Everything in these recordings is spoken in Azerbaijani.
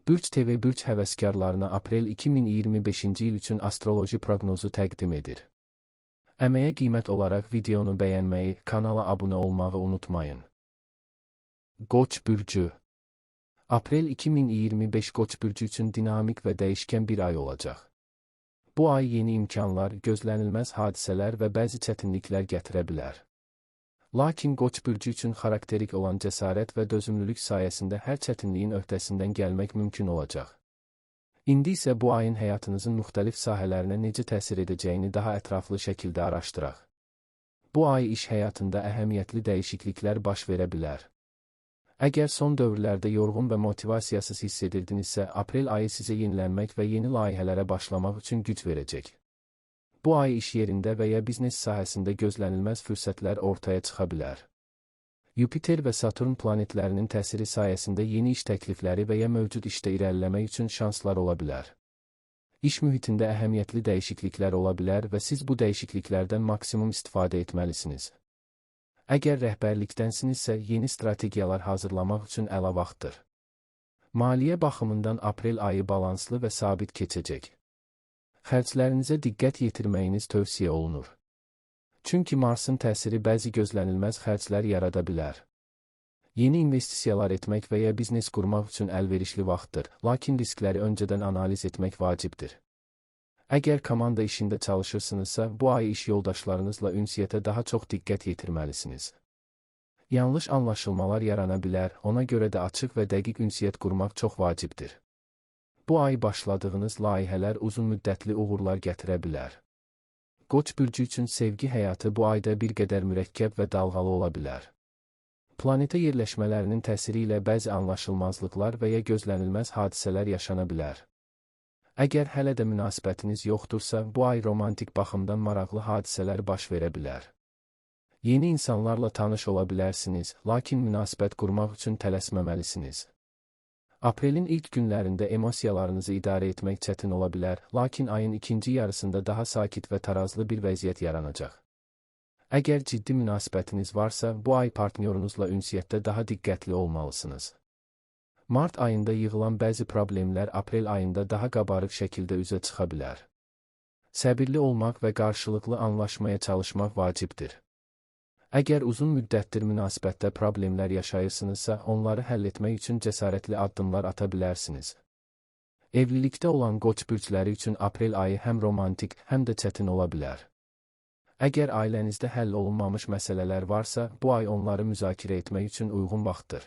Bürc TV Bürc həvəskarlarına aprel 2025-ci il üçün astroloji proqnozu təqdim edir. Əməyə qiymət olaraq videonu bəyənməyi, kanala abunə olmağı unutmayın. Qoç bürcü. Aprel 2025 Qoç bürcü üçün dinamik və dəyişkən bir ay olacaq. Bu ay yeni imkanlar, gözlənilməz hadisələr və bəzi çətinliklər gətirə bilər. Lakin Qoç bürcü üçün xarakterik olan cəsarət və dözümlülük sayəsində hər çətinliyin öhdəsindən gəlmək mümkün olacaq. İndi isə bu ayın həyatınızın müxtəlif sahələrinə necə təsir edəcəyini daha ətraflı şəkildə araşdıraq. Bu ay iş həyatında əhəmiyyətli dəyişikliklər baş verə bilər. Əgər son dövrlərdə yorğun və motivasiyasız hiss edirdinizsə, aprel ayı sizə yenilənmək və yeni layihələrə başlamaq üçün güc verəcək. Bu ay iş yerində və ya biznes sahəsində gözlənilməz fürsətlər ortaya çıxa bilər. Yupiter və Saturn planetlərinin təsiri sayəsində yeni iş təklifləri və ya mövcud işdə irəliləmək üçün şanslar ola bilər. İş mühitində əhəmiyyətli dəyişikliklər ola bilər və siz bu dəyişikliklərdən maksimum istifadə etməlisiniz. Əgər rəhbərlikdənsinizsə, yeni strategiyalar hazırlamaq üçün əla vaxtdır. Maliyyə baxımından aprel ayı balanslı və sabit keçəcək. Xərclərinizə diqqət yetirməyiniz tövsiyə olunur. Çünki Marsın təsiri bəzi gözlənilməz xərclər yarada bilər. Yeni investisiyalar etmək və ya biznes qurmaq üçün əlverişli vaxtdır, lakin riskləri öncədən analiz etmək vacibdir. Əgər komanda işində çalışırsınızsa, bu ay iş yoldaşlarınızla ünsiyyətə daha çox diqqət yetirməlisiniz. Yanlış anlaşılmalar yarana bilər, ona görə də açıq və dəqiq ünsiyyət qurmaq çox vacibdir. Bu ay başladığınız layihələr uzun müddətli uğurlar gətirə bilər. Qoç bürcü üçün sevgi həyatı bu ayda bir qədər mürəkkəb və dalğalı ola bilər. Planetə yerləşmələrinin təsiri ilə bəzi anlaşılmazlıqlar və ya gözlənilməz hadisələr yaşana bilər. Əgər hələ də münasibətiniz yoxdursa, bu ay romantik baxımdan maraqlı hadisələr baş verə bilər. Yeni insanlarla tanış ola bilərsiniz, lakin münasibət qurmaq üçün tələsməməlisiniz. Aprelin ilk günlərində emosiyalarınızı idarə etmək çətin ola bilər, lakin ayın ikinci yarısında daha sakit və tarazlı bir vəziyyət yaranacaq. Əgər ciddi münasibətiniz varsa, bu ay partnyorunuzla ünsiyyətdə daha diqqətli olmalısınız. Mart ayında yığılan bəzi problemlər aprel ayında daha qabarıq şəkildə üzə çıxa bilər. Səbirli olmaq və qarşılıqlı anlaşmaya çalışmaq vacibdir. Əgər uzun müddətdir münasibətdə problemlər yaşayırsınızsa, onları həll etmək üçün cəsarətli addımlar ata bilərsiniz. Evlilikdə olan Qoç bürcləri üçün aprel ayı həm romantik, həm də çətin ola bilər. Əgər ailənizdə həll olunmamış məsələlər varsa, bu ay onları müzakirə etmək üçün uyğun vaxtdır.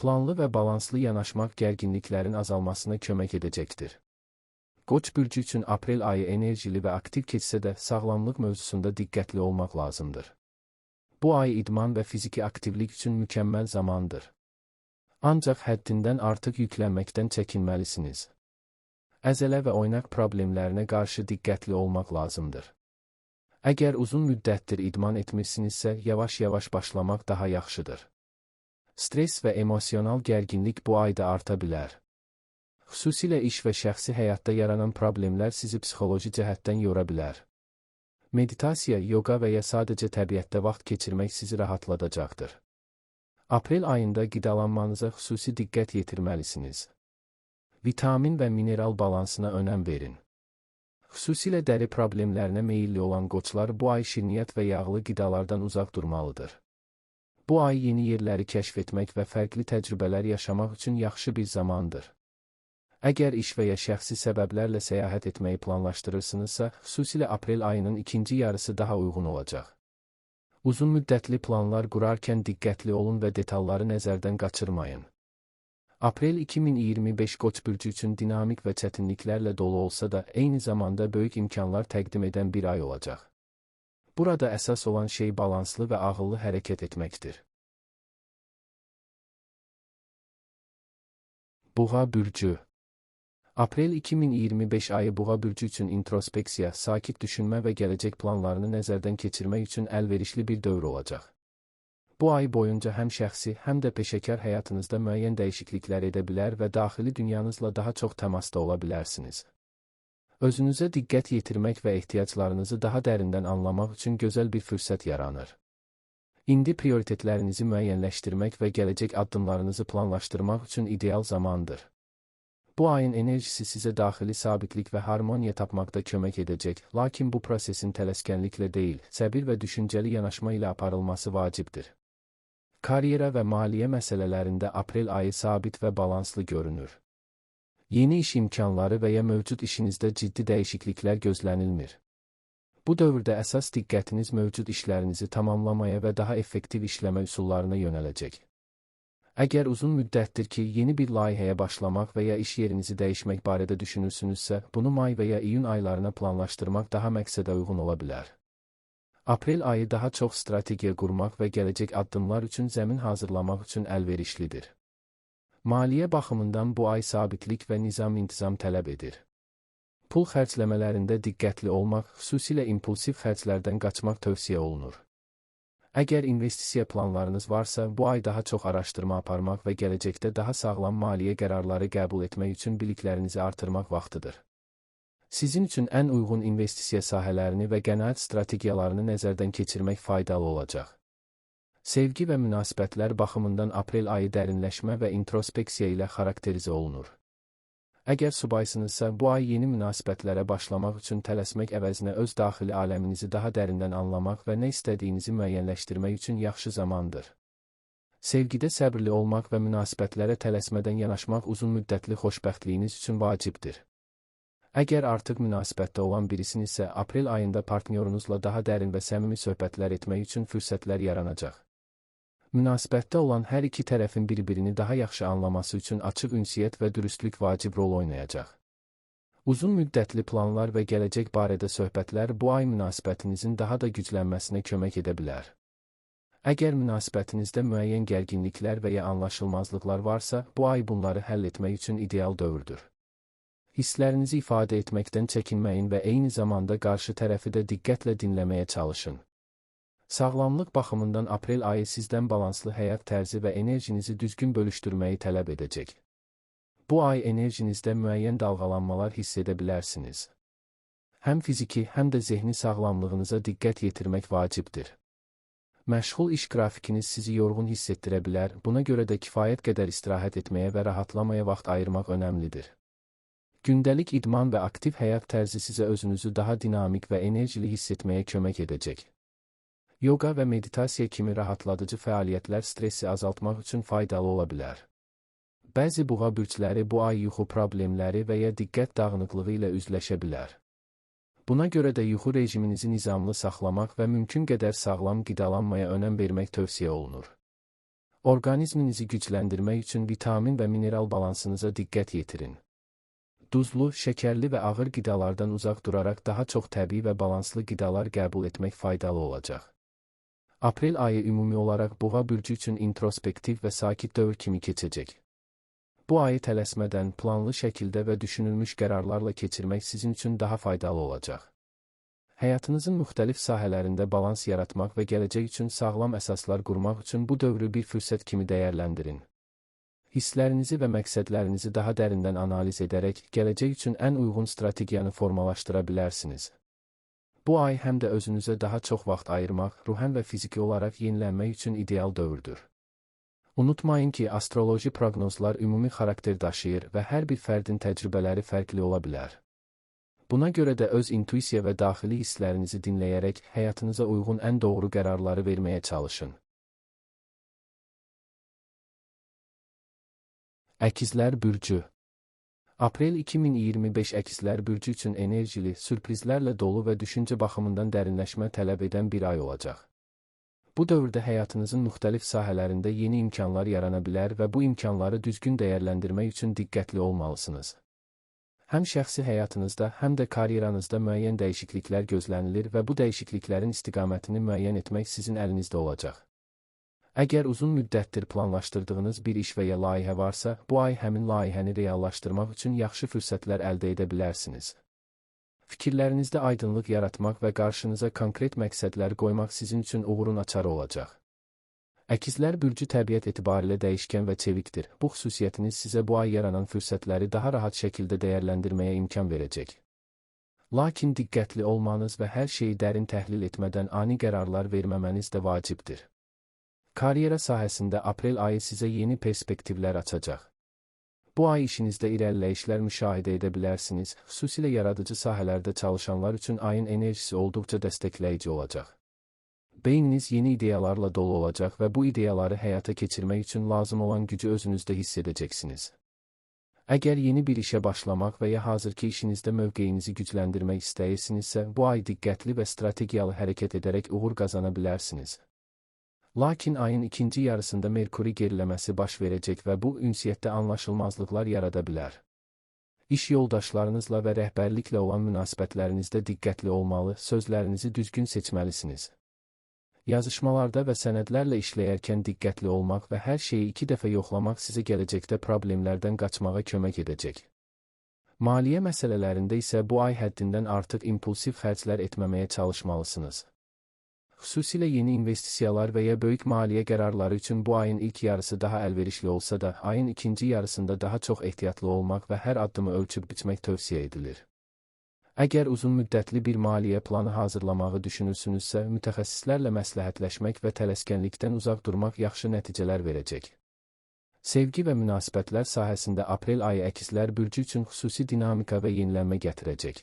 Planlı və balanslı yanaşmaq gərginliklərin azalmasına kömək edəcəkdir. Qoç bürcü üçün aprel ayı enerjili və aktiv keçsə də, sağlamlıq mövzusunda diqqətli olmaq lazımdır. Bu ay idman və fiziki aktivlik üçün mükəmməl zamandır. Ancaq həddindən artıq yüklənməkdən çəkinməlisiniz. Əzələ və oynaq problemlərinə qarşı diqqətli olmaq lazımdır. Əgər uzun müddətdir idman etmirsinizsə, yavaş-yavaş başlamaq daha yaxşıdır. Stres və emosional gərginlik bu ayda arta bilər. Xüsusilə iş və şəxsi həyatda yaranan problemlər sizi psixoloji cəhətdən yora bilər. Meditasiya, yoga və ya sadəcə təbiətdə vaxt keçirmək sizi rahatladacaqdır. Aprel ayında qidalanmanıza xüsusi diqqət yetirməlisiniz. Vitamin və mineral balansına önəm verin. Xüsusilə dəri problemlərinə meyilli olan qoçlar bu ay şirniyyat və yağlı qidalardan uzaq durmalıdır. Bu ay yeni yerləri kəşf etmək və fərqli təcrübələr yaşamaq üçün yaxşı bir zamandır. Əgər iş və ya şəxsi səbəblərlə səyahət etməyi planlaşdırırsınızsa, xüsusilə aprel ayının ikinci yarısı daha uyğun olacaq. Uzun müddətli planlar qurarkən diqqətli olun və detalları nəzərdən qaçırmayın. Aprel 2025 Qoç bürcü üçün dinamik və çətinliklərlə dolu olsa da, eyni zamanda böyük imkanlar təqdim edən bir ay olacaq. Burada əsas olan şey balanslı və ağıllı hərəkət etməkdir. Buğa bürcü. Aprel 2025 ayı Buğa bürcü üçün introspeksiya, sakit düşünmə və gələcək planlarını nəzərdən keçirmək üçün əlverişli bir dövr olacaq. Bu ay boyunca həm şəxsi, həm də peşəkar həyatınızda müəyyən dəyişikliklər edə bilər və daxili dünyanızla daha çox təmasda ola bilərsiniz. Özünüzə diqqət yetirmək və ehtiyaclarınızı daha dərindən anlamaq üçün gözəl bir fürsət yaranır. İndi prioritetlərinizi müəyyənləşdirmək və gələcək addımlarınızı planlaşdırmaq üçün ideal zamandır. Bu ayın enerjisi sizə daxili sabitlik və harmoniya tapmaqda kömək edəcək, lakin bu prosesin tələskənliklə deyil, səbir və düşüncəli yanaşma ilə aparılması vacibdir. Karyera və maliyyə məsələlərində aprel ayı sabit və balanslı görünür. Yeni iş imkanları və ya mövcud işinizdə ciddi dəyişikliklər gözlənilmir. Bu dövrdə əsas diqqətiniz mövcud işlərinizi tamamlamaya və daha effektiv işləmə üsullarına yönələcək. Əgər uzun müddətdir ki, yeni bir layihəyə başlamaq və ya iş yerinizi dəyişmək barədə düşünürsünüzsə, bunu may və ya iyun aylarına planlaşdırmaq daha məqsədə uyğun ola bilər. Aprel ayı daha çox strategiya qurmaq və gələcək addımlar üçün zəmin hazırlamaq üçün əlverişlidir. Maliyyə baxımından bu ay sabitlik və nizam-intizam tələb edir. Pul xərcləmələrində diqqətli olmaq, xüsusilə impulsiv xərclərdən qaçmaq tövsiyə olunur. Əgər investisiya planlarınız varsa, bu ay daha çox araşdırma aparmaq və gələcəkdə daha sağlam maliyyə qərarları qəbul etmək üçün biliklərinizi artırmaq vaxtıdır. Sizin üçün ən uyğun investisiya sahələrini və qənaət strategiyalarını nəzərdən keçirmək faydalı olacaq. Sevgi və münasibətlər baxımından aprel ayı dərinləşmə və introspeksiya ilə xarakterizə olunur. Əgər subaysınızsa, bu ay yeni münasibətlərə başlamaq üçün tələsmək əvəzinə öz daxili aləminizi daha dərindən anlamaq və nə istədiyinizi müəyyənləşdirmək üçün yaxşı zamandır. Sevgidə səbirli olmaq və münasibətlərə tələsmədən yanaşmaq uzun müddətli xoşbəxtliyiniz üçün vacibdir. Əgər artıq münasibətdə olan birisinizsə, aprel ayında partnyorunuzla daha dərin və səmimi söhbətlər etmək üçün fürsətlər yaranacaq. Münasibətdə olan hər iki tərəfin bir-birini daha yaxşı anlaması üçün açıq ünsiyyət və dürüstlük vacib rol oynayacaq. Uzun müddətli planlar və gələcək barədə söhbətlər bu ay münasibətinizin daha da güclənməsinə kömək edə bilər. Əgər münasibətinizdə müəyyən gərginliklər və ya anlaşılmazlıqlar varsa, bu ay bunları həll etmək üçün ideal dövrdür. Hisslərinizi ifadə etməkdən çəkinməyin və eyni zamanda qarşı tərəfi də diqqətlə dinləməyə çalışın. Sağlamlıq baxımından aprel ayı sizdən balanslı həyat tərzi və enerjinizi düzgün bölüşdürməyi tələb edəcək. Bu ay enerjinizdə müəyyən dalğalanmalar hiss edə bilərsiniz. Həm fiziki, həm də zehni sağlamlığınıza diqqət yetirmək vacibdir. Məşğul iş qrafikiniz sizi yorğun hiss etdirə bilər, buna görə də kifayət qədər istirahət etməyə və rahatlamaya vaxt ayırmaq önəmlidir. Gündəlik idman və aktiv həyat tərzi sizə özünüzü daha dinamik və enerjili hiss etməyə kömək edəcək. Yoga və meditasiya kimi rahatladıcı fəaliyyətlər stressi azaltmaq üçün faydalı ola bilər. Bəzi boğa bürcləri bu ay yuxu problemləri və ya diqqət dağınıqlığı ilə üzləşə bilər. Buna görə də yuxu rejiminizi nizamlı saxlamaq və mümkün qədər sağlam qidalanmaya önəm vermək tövsiyə olunur. Orqanizminizi gücləndirmək üçün vitamin və mineral balansınıza diqqət yetirin. Duzlu, şəkərli və ağır qidalardan uzaq duraraq daha çox təbii və balanslı qidalar qəbul etmək faydalı olacaq. Aprel ayı ümumi olaraq boğa bürcü üçün introspektiv və sakit dövr kimi keçəcək. Bu ayı tələsmədən, planlı şəkildə və düşünülmüş qərarlarla keçirmək sizin üçün daha faydalı olacaq. Həyatınızın müxtəlif sahələrində balans yaratmaq və gələcək üçün sağlam əsaslar qurmaq üçün bu dövrü bir fürsət kimi dəyərləndirin. Hisslərinizi və məqsədlərinizi daha dərindən analiz edərək, gələcək üçün ən uyğun strategiyanı formalaşdıra bilərsiniz. Bu ay həm də özünüzə daha çox vaxt ayırmaq, ruhən və fiziki olaraq yenilənmək üçün ideal dövrdür. Unutmayın ki, astroloji proqnozlar ümumi xarakter daşıyır və hər bir fərdin təcrübələri fərqli ola bilər. Buna görə də öz intuisiya və daxili hisslərinizi dinləyərək, həyatınıza uyğun ən doğru qərarları verməyə çalışın. Əkizlər bürcü. Aprel 2025 Əkizlər bürcü üçün enerjili, sürprizlərlə dolu və düşüncə baxımından dərinləşmə tələb edən bir ay olacaq. Bu dövrdə həyatınızın müxtəlif sahələrində yeni imkanlar yarana bilər və bu imkanları düzgün dəyərləndirmək üçün diqqətli olmalısınız. Həm şəxsi həyatınızda, həm də karyeranızda müəyyən dəyişikliklər gözlənilir və bu dəyişikliklərin istiqamətini müəyyən etmək sizin əlinizdə olacaq. Əgər uzun müddətdir planlaşdırdığınız bir iş və ya layihə varsa, bu ay həmin layihəni reallaşdırmaq üçün yaxşı fürsətlər əldə edə bilərsiniz. Fikirlərinizdə aydınlıq yaratmaq və qarşınıza konkret məqsədlər qoymaq sizin üçün uğurun açarı olacaq. Əkizlər bürcü təbiət etibarilə dəyişkən və çevikdir. Bu xüsusiyyətiniz sizə bu ay yaranan fürsətləri daha rahat şəkildə dəyərləndirməyə imkan verəcək. Lakin diqqətli olmanız və hər şeyi dərin təhlil etmədən ani qərarlar verməməniz də vacibdir. Karyera sahəsində aprel ayı sizə yeni perspektivlər açacaq. Bu ay işinizdə irəliləyişlər müşahidə edə bilərsiniz, xüsusilə yaradıcı sahələrdə çalışanlar üçün ayın enerjisi olduqca dəstəkləyici olacaq. Beyniniz yeni ideyalarla dolu olacaq və bu ideyaları həyata keçirmək üçün lazım olan gücü özünüzdə hiss edəcəksiniz. Əgər yeni bir işə başlamaq və ya hazırki işinizdə mövqeyinizi gücləndirmək istəyirsinizsə, bu ay diqqətli və strategiyalı hərəkət edərək uğur qazana bilərsiniz. Lakin ayın ikinci yarısında Merkuri geriləməsi baş verəcək və bu ünsiyyətdə anlaşılmazlıqlar yarada bilər. İş yoldaşlarınızla və rəhbərliklə olan münasibətlərinizdə diqqətli olmalı, sözlərinizi düzgün seçməlisiniz. Yazışmalarda və sənədlərlə işləyərkən diqqətli olmaq və hər şeyi 2 dəfə yoxlamaq sizə gələcəkdə problemlərdən qaçmağa kömək edəcək. Maliyyə məsələlərində isə bu ay həddindən artıq impulsiv xərclər etməməyə çalışmalısınız. Xüsusilə yeni investisiyalar və ya böyük maliyyə qərarları üçün bu ayın ilk yarısı daha əlverişli olsa da, ayın ikinci yarısında daha çox ehtiyatlı olmaq və hər addımı ölçüb biçmək tövsiyə edilir. Əgər uzun müddətli bir maliyyə planı hazırlamağı düşünürsünüzsə, mütəxəssislərlə məsləhətləşmək və tələskənlikdən uzaq durmaq yaxşı nəticələr verəcək. Sevgi və münasibətlər sahəsində aprel ayı əkizlər bürcü üçün xüsusi dinamika və yenilənmə gətirəcək.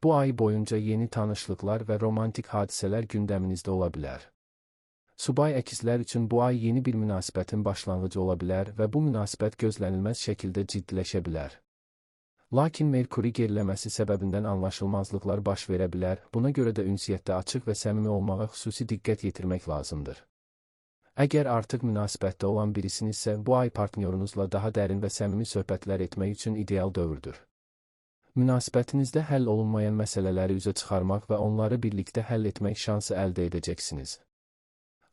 Bu ay boyunca yeni tanışlıqlar və romantik hadisələr gündəminizdə ola bilər. Subay əkizlər üçün bu ay yeni bir münasibətin başlanğıcı ola bilər və bu münasibət gözlənilməz şəkildə ciddiləşə bilər. Lakin Merkuri geriləməsi səbəbindən anlaşılmazlıqlar baş verə bilər, buna görə də ünsiyyətdə açıq və səmimi olmağa xüsusi diqqət yetirmək lazımdır. Əgər artıq münasibətdə olan birisinizsə, bu ay partnyorunuzla daha dərin və səmimi söhbətlər etmək üçün ideal dövrdür. Münasibətinizdə həll olunmayan məsələləri üzə çıxarmaq və onları birlikdə həll etmək şansı əldə edəcəksiniz.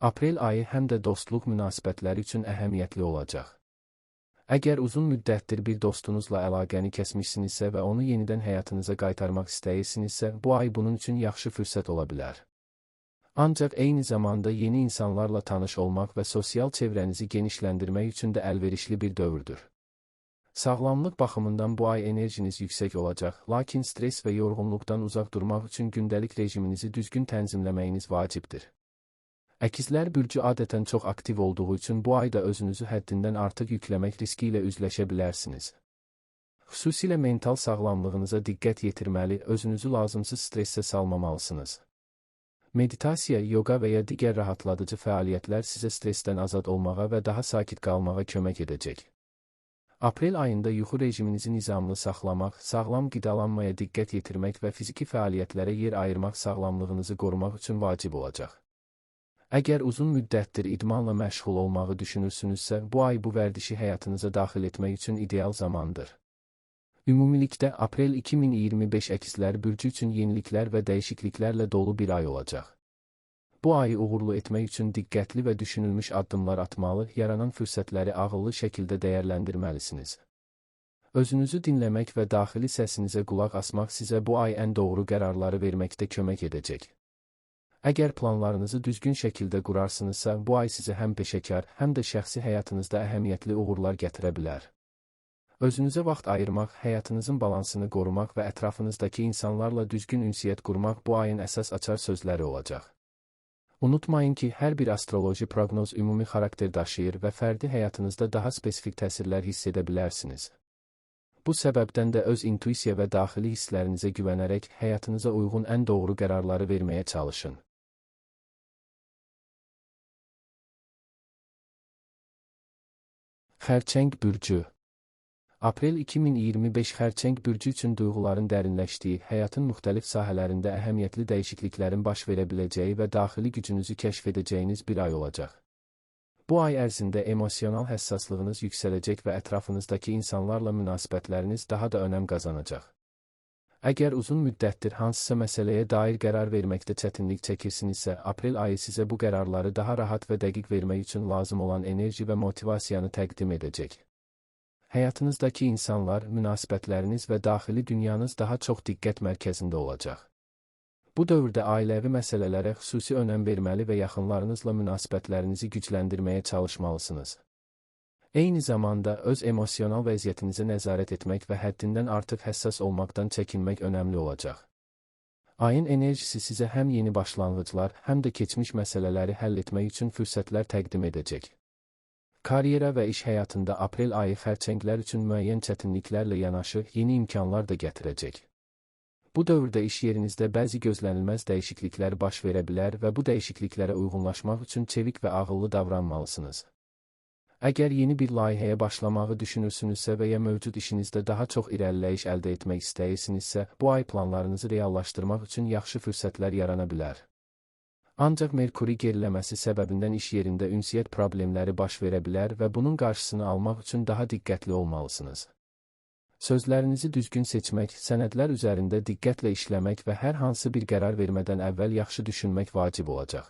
Aprel ayı həm də dostluq münasibətləri üçün əhəmiyyətli olacaq. Əgər uzun müddətdir bir dostunuzla əlaqəni kəsmişsinizsə və onu yenidən həyatınıza qaytarmaq istəyirsinizsə, bu ay bunun üçün yaxşı fürsət ola bilər. Ancaq eyni zamanda yeni insanlarla tanış olmaq və sosial çevrənizi genişləndirmək üçün də əlverişli bir dövrdür. Sağlamlıq baxımından bu ay enerjiniz yüksək olacaq, lakin stres və yorğunluqdan uzaq durmaq üçün gündəlik rejiminizi düzgün tənzimləməyiniz vacibdir. Əkizlər bürcü adətən çox aktiv olduğu üçün bu ayda özünüzü həddindən artıq yükləmək riski ilə üzləşə bilərsiniz. Xüsusilə mental sağlamlığınıza diqqət yetirməli, özünüzü lazımsız stressə salmamalısınız. Meditasiya, yoga və ya digər rahatladıcı fəaliyyətlər sizə stresdən azad olmağa və daha sakit qalmağa kömək edəcək. Aprel ayında yuxu rejiminizi nizamlı saxlamaq, sağlam qidalanmaya diqqət yetirmək və fiziki fəaliyyətlərə yer ayırmaq sağlamlığınızı qorumaq üçün vacib olacaq. Əgər uzun müddətdir idmanla məşğul olmağı düşünürsünüzsə, bu ay bu vərdişi həyatınıza daxil etmək üçün ideal zamandır. Ümumilikdə, aprel 2025 əkizlər bürcü üçün yeniliklər və dəyişikliklərlə dolu bir ay olacaq. Bu ayı uğurlu etmək üçün diqqətli və düşünülmüş addımlar atmalı, yaranan fürsətləri ağıllı şəkildə dəyərləndirməlisiniz. Özünüzü dinləmək və daxili səsinizə qulaq asmaq sizə bu ay ən doğru qərarları verməkdə kömək edəcək. Əgər planlarınızı düzgün şəkildə qurarsınızsa, bu ay sizə həm peşəkar, həm də şəxsi həyatınızda əhəmiyyətli uğurlar gətirə bilər. Özünüzə vaxt ayırmaq, həyatınızın balansını qorumaq və ətrafınızdakı insanlarla düzgün ünsiyyət qurmaq bu ayın əsas açar sözləri olacaq. Unutmayın ki, hər bir astroloji proqnoz ümumi xarakter daşıyır və fərdi həyatınızda daha spesifik təsirlər hiss edə bilərsiniz. Bu səbəbdən də öz intuisiya və daxili hisslərinizə güvənərək həyatınıza uyğun ən doğru qərarları verməyə çalışın. Xərçəng bürcü. Aprel 2025 Xərçəng bürcü üçün duyğuların dərinləşdiyi, həyatın müxtəlif sahələrində əhəmiyyətli dəyişikliklərin baş verə biləcəyi və daxili gücünüzü kəşf edəcəyiniz bir ay olacaq. Bu ay ərzində emosional həssaslığınız yüksələcək və ətrafınızdakı insanlarla münasibətləriniz daha da önəm qazanacaq. Əgər uzun müddətdir hansısa məsələyə dair qərar verməkdə çətinlik çəkirsinizsə, aprel ayı sizə bu qərarları daha rahat və dəqiq vermək üçün lazım olan enerji və motivasiyanı təqdim edəcək. Həyatınızdakı insanlar, münasibətləriniz və daxili dünyanız daha çox diqqət mərkəzində olacaq. Bu dövrdə ailəvi məsələlərə xüsusi önəm verməli və yaxınlarınızla münasibətlərinizi gücləndirməyə çalışmalısınız. Eyni zamanda öz emosional vəziyyətinizə nəzarət etmək və həddindən artıq həssas olmaqdan çəkinmək önəmli olacaq. Ayın enerjisi sizə həm yeni başlanğıclar, həm də keçmiş məsələləri həll etmək üçün fürsətlər təqdim edəcək. Karyera və iş həyatında aprel ayı xərçənglər üçün müəyyən çətinliklərlə yanaşı yeni imkanlar da gətirəcək. Bu dövrdə iş yerinizdə bəzi gözlənilməz dəyişikliklər baş verə bilər və bu dəyişikliklərə uyğunlaşmaq üçün çevik və ağıllı davranmalısınız. Əgər yeni bir layihəyə başlamağı düşünürsünüzsə və ya mövcud işinizdə daha çox irəliləyiş əldə etmək istəyirsinizsə, bu ay planlarınızı reallaşdırmaq üçün yaxşı fürsətlər yarana bilər. Ancaq Merkuri geriləməsi səbəbindən iş yerində ünsiyyət problemləri baş verə bilər və bunun qarşısını almaq üçün daha diqqətli olmalısınız. Sözlərinizi düzgün seçmək, sənədlər üzərində diqqətlə işləmək və hər hansı bir qərar vermədən əvvəl yaxşı düşünmək vacib olacaq.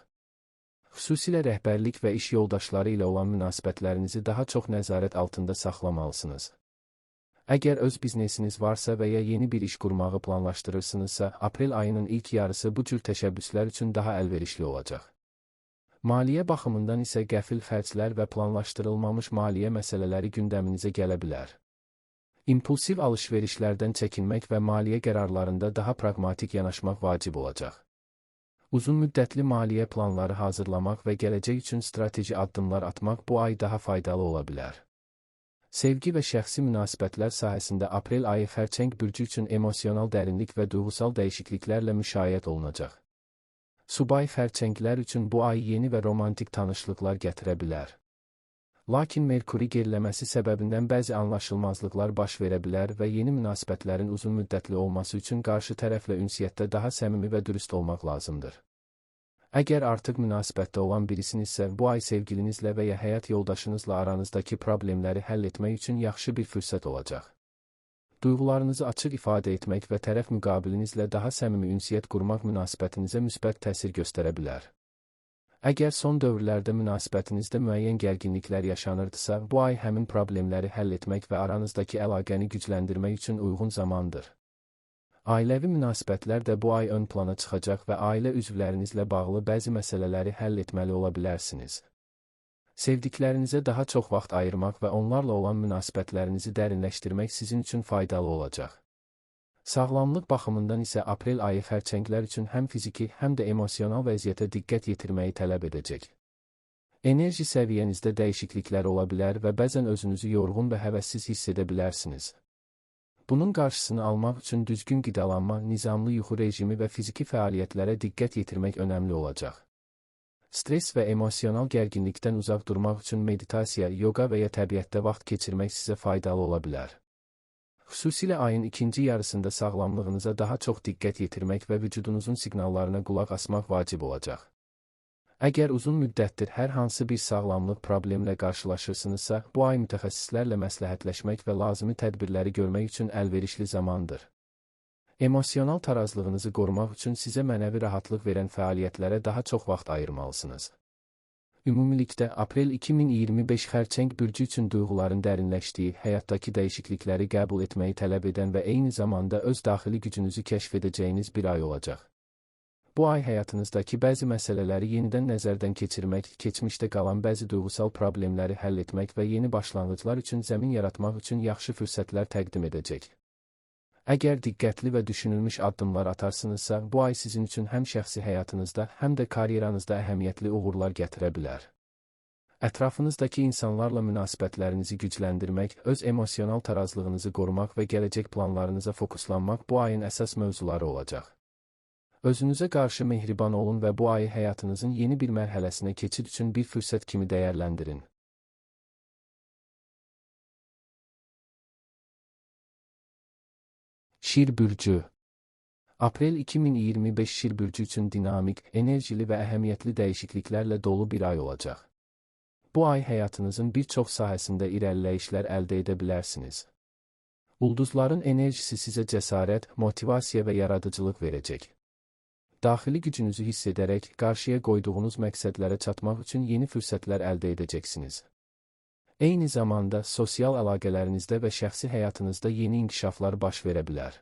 Xüsusilə rəhbərlik və iş yoldaşları ilə olan münasibətlərinizi daha çox nəzarət altında saxlamalısınız. Əgər öz biznesiniz varsa və ya yeni bir iş qurmağı planlaşdırırsınızsa, aprel ayının ilk yarısı bu cür təşəbbüslər üçün daha əlverişli olacaq. Maliyyə baxımından isə qəfil xərclər və planlaşdırılmamış maliyyə məsələləri gündəminizə gələ bilər. İmpulsiv alış-verişlərdən çəkinmək və maliyyə qərarlarında daha praqmatik yanaşmaq vacib olacaq. Uzun müddətli maliyyə planları hazırlamaq və gələcək üçün strateji addımlar atmaq bu ay daha faydalı ola bilər. Sevgi və şəxsi münasibətlər sahəsində aprel ayı xərçəng bürcü üçün emosional dərinlik və duyğusal dəyişikliklərlə müşayiət olunacaq. Subay xərçənglər üçün bu ay yeni və romantik tanışlıqlar gətirə bilər. Lakin Merkuri geriləməsi səbəbindən bəzi anlaşılmazlıqlar baş verə bilər və yeni münasibətlərin uzun müddətli olması üçün qarşı tərəflə ünsiyyətdə daha səmimi və dürüst olmaq lazımdır. Əgər artıq münasibətdə olan birisinizsə, bu ay sevgilinizlə və ya həyat yoldaşınızla aranızdakı problemləri həll etmək üçün yaxşı bir fürsət olacaq. Duyğularınızı açıq ifadə etmək və tərəf müqabilinizlə daha səmimi ünsiyyət qurmaq münasibətinizə müsbət təsir göstərə bilər. Əgər son dövrlərdə münasibətinizdə müəyyən gərginliklər yaşanırdısa, bu ay həmin problemləri həll etmək və aranızdakı əlaqəni gücləndirmək üçün uyğun zamandır. Ailəvi münasibətlər də bu ay ön plana çıxacaq və ailə üzvlərinizlə bağlı bəzi məsələləri həll etməli ola bilərsiniz. Sevdiklərinizə daha çox vaxt ayırmaq və onlarla olan münasibətlərinizi dərinləşdirmək sizin üçün faydalı olacaq. Sağlamlıq baxımından isə aprel ayı xərçənglər üçün həm fiziki, həm də emosional vəziyyətə diqqət yetirməyi tələb edəcək. Enerji səviyyənizdə dəyişikliklər ola bilər və bəzən özünüzü yorğun və həvəssiz hiss edə bilərsiniz. Bunun qarşısını almaq üçün düzgün qidalanma, nizamlı yuxu rejimi və fiziki fəaliyyətlərə diqqət yetirmək önəmli olacaq. Stres və emosional gərginlikdən uzaq durmaq üçün meditasiya, yoga və ya təbiətdə vaxt keçirmək sizə faydalı ola bilər. Xüsusilə ayın ikinci yarısında sağlamlığınıza daha çox diqqət yetirmək və vücudunuzun siqnallarına qulaq asmaq vacib olacaq. Əgər uzun müddətdir hər hansı bir sağlamlıq problemlə qarşılaşırsınızsa, bu ay mütəxəssislərlə məsləhətləşmək və lazımi tədbirləri görmək üçün əlverişli zamandır. Emosional tarazlığınızı qorumaq üçün sizə mənəvi rahatlıq verən fəaliyyətlərə daha çox vaxt ayırmalısınız. Ümumilikdə, aprel 2025 xərçəng bürcü üçün duyğuların dərinləşdiyi, həyatdakı dəyişiklikləri qəbul etməyi tələb edən və eyni zamanda öz daxili gücünüzü kəşf edəcəyiniz bir ay olacaq. Bu ay həyatınızdakı bəzi məsələləri yenidən nəzərdən keçirmək, keçmişdə qalan bəzi duyğusal problemləri həll etmək və yeni başlanğıclar üçün zəmin yaratmaq üçün yaxşı fürsətlər təqdim edəcək. Əgər diqqətli və düşünülmüş addımlar atarsınızsa, bu ay sizin üçün həm şəxsi həyatınızda, həm də karyeranızda əhəmiyyətli uğurlar gətirə bilər. Ətrafınızdakı insanlarla münasibətlərinizi gücləndirmək, öz emosional tarazlığınızı qorumaq və gələcək planlarınıza fokuslanmaq bu ayın əsas mövzuları olacaq. Özünüzə qarşı mehriban olun və bu ayı həyatınızın yeni bir mərhələsinə keçid üçün bir fürsət kimi dəyərləndirin. Şir bürcü. Aprel 2025 Şir bürcü üçün dinamik, enerjili və əhəmiyyətli dəyişikliklərlə dolu bir ay olacaq. Bu ay həyatınızın bir çox sahəsində irəliləyişlər əldə edə bilərsiniz. Ulduzların enerjisi sizə cəsarət, motivasiya və yaradıcılıq verəcək. Daxili gücünüzü hiss edərək, qarşıya qoyduğunuz məqsədlərə çatmaq üçün yeni fürsətlər əldə edəcəksiniz. Eyni zamanda, sosial əlaqələrinizdə və şəxsi həyatınızda yeni inkişaflar baş verə bilər.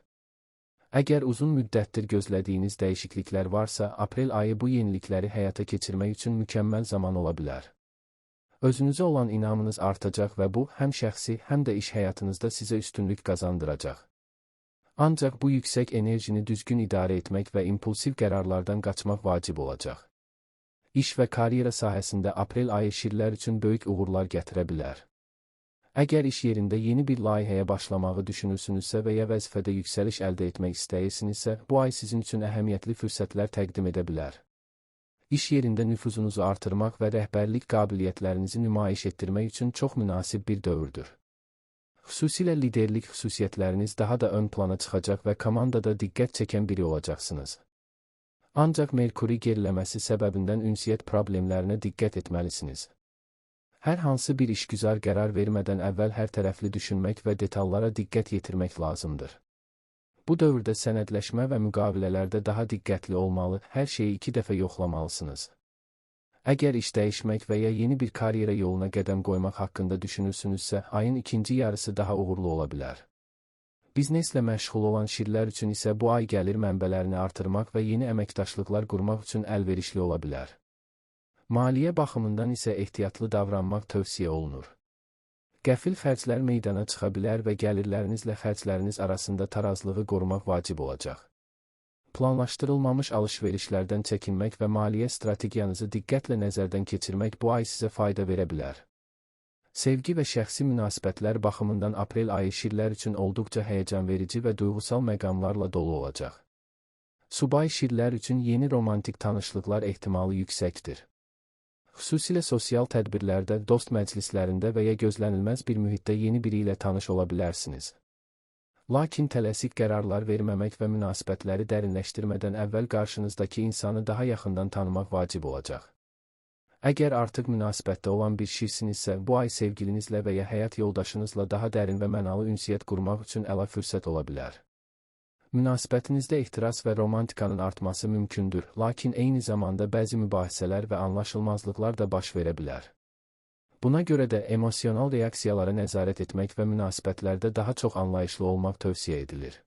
Əgər uzun müddətdir gözlədiyiniz dəyişikliklər varsa, aprel ayı bu yenilikləri həyata keçirmək üçün mükəmməl zaman ola bilər. Özünüzə olan inamınız artacaq və bu, həm şəxsi, həm də iş həyatınızda sizə üstünlük qazandıracaq. Ancaq bu yüksək enerjini düzgün idarə etmək və impulsiv qərarlardan qaçmaq vacib olacaq. İş və karyera sahəsində aprel ayı şirlər üçün böyük uğurlar gətirə bilər. Əgər iş yerində yeni bir layihəyə başlamağı düşünürsünüzsə və ya vəzifədə yüksəliş əldə etmək istəyirsinizsə, bu ay sizin üçün əhəmiyyətli fürsətlər təqdim edə bilər. İş yerində nüfuzunuzu artırmaq və rəhbərlik qabiliyyətlərinizi nümayiş etdirmək üçün çox münasib bir dövrdür. Xüsusilə liderlik xüsusiyyətləriniz daha da ön plana çıxacaq və komandada diqqət çəkən biri olacaqsınız. Ancaq Merkuri geriləməsi səbəbindən ünsiyyət problemlərinə diqqət etməlisiniz. Hər hansı bir işgüzar qərar vermədən əvvəl hər tərəfli düşünmək və detallara diqqət yetirmək lazımdır. Bu dövrdə sənədləşmə və müqavilələrdə daha diqqətli olmalı, hər şeyi 2 dəfə yoxlamalısınız. Əgər iş dəyişmək və ya yeni bir karyera yoluna qədəm qoymaq haqqında düşünürsünüzsə, ayın ikinci yarısı daha uğurlu ola bilər. Bizneslə məşğul olan şirlər üçün isə bu ay gəlir mənbələrini artırmaq və yeni əməkdaşlıqlar qurmaq üçün əlverişli ola bilər. Maliyyə baxımından isə ehtiyatlı davranmaq tövsiyə olunur. Qəfil xərclər meydana çıxa bilər və gəlirlərinizlə xərcləriniz arasında tarazlığı qorumaq vacib olacaq. Planlaşdırılmamış alış-verişlərdən çəkinmək və maliyyə strategiyanızı diqqətlə nəzərdən keçirmək bu ay sizə fayda verə bilər. Sevgi və şəxsi münasibətlər baxımından aprel ayı şirlər üçün olduqca həyəcanverici və duyğusal məqamlarla dolu olacaq. Subay şirlər üçün yeni romantik tanışlıqlar ehtimalı yüksəkdir. Xüsusilə sosial tədbirlərdə, dost məclislərində və ya gözlənilməz bir mühitdə yeni biri ilə tanış ola bilərsiniz. Lakin tələsik qərarlar verməmək və münasibətləri dərinləşdirmədən əvvəl qarşınızdakı insanı daha yaxından tanımaq vacib olacaq. Əgər artıq münasibətdə olan bir şirsinizsə, bu ay sevgilinizlə və ya həyat yoldaşınızla daha dərin və mənalı ünsiyyət qurmaq üçün əla fürsət ola bilər. Münasibətinizdə ehtiras və romantikanın artması mümkündür, lakin eyni zamanda bəzi mübahisələr və anlaşılmazlıqlar da baş verə bilər. Buna görə də emosional reaksiyalara nəzarət etmək və münasibətlərdə daha çox anlayışlı olmaq tövsiyə edilir.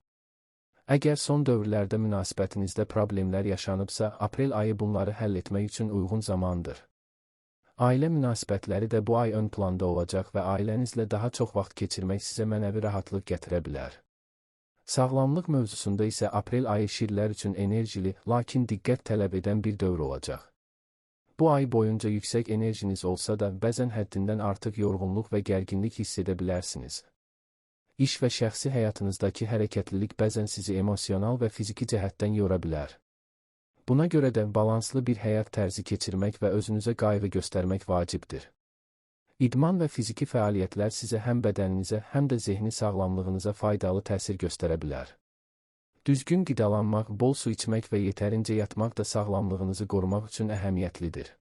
Əgər son dövrlərdə münasibətinizdə problemlər yaşanıbsa, aprel ayı bunları həll etmək üçün uyğun zamandır. Ailə münasibətləri də bu ay ön planda olacaq və ailənizlə daha çox vaxt keçirmək sizə mənəvi rahatlıq gətirə bilər. Sağlamlıq mövzusunda isə aprel ayı şirlər üçün enerjili, lakin diqqət tələb edən bir dövr olacaq. Bu ay boyunca yüksək enerjiniz olsa da, bəzən həddindən artıq yorğunluq və gərginlik hiss edə bilərsiniz. İş və şəxsi həyatınızdakı hərəkətlilik bəzən sizi emosional və fiziki cəhətdən yora bilər. Buna görə də balanslı bir həyat tərzi keçirmək və özünüzə qayğı göstərmək vacibdir. İdman və fiziki fəaliyyətlər sizə həm bədəninizə, həm də zehni sağlamlığınıza faydalı təsir göstərə bilər. Düzgün qidalanmaq, bol su içmək və yetərincə yatmaq da sağlamlığınızı qorumaq üçün əhəmiyyətlidir.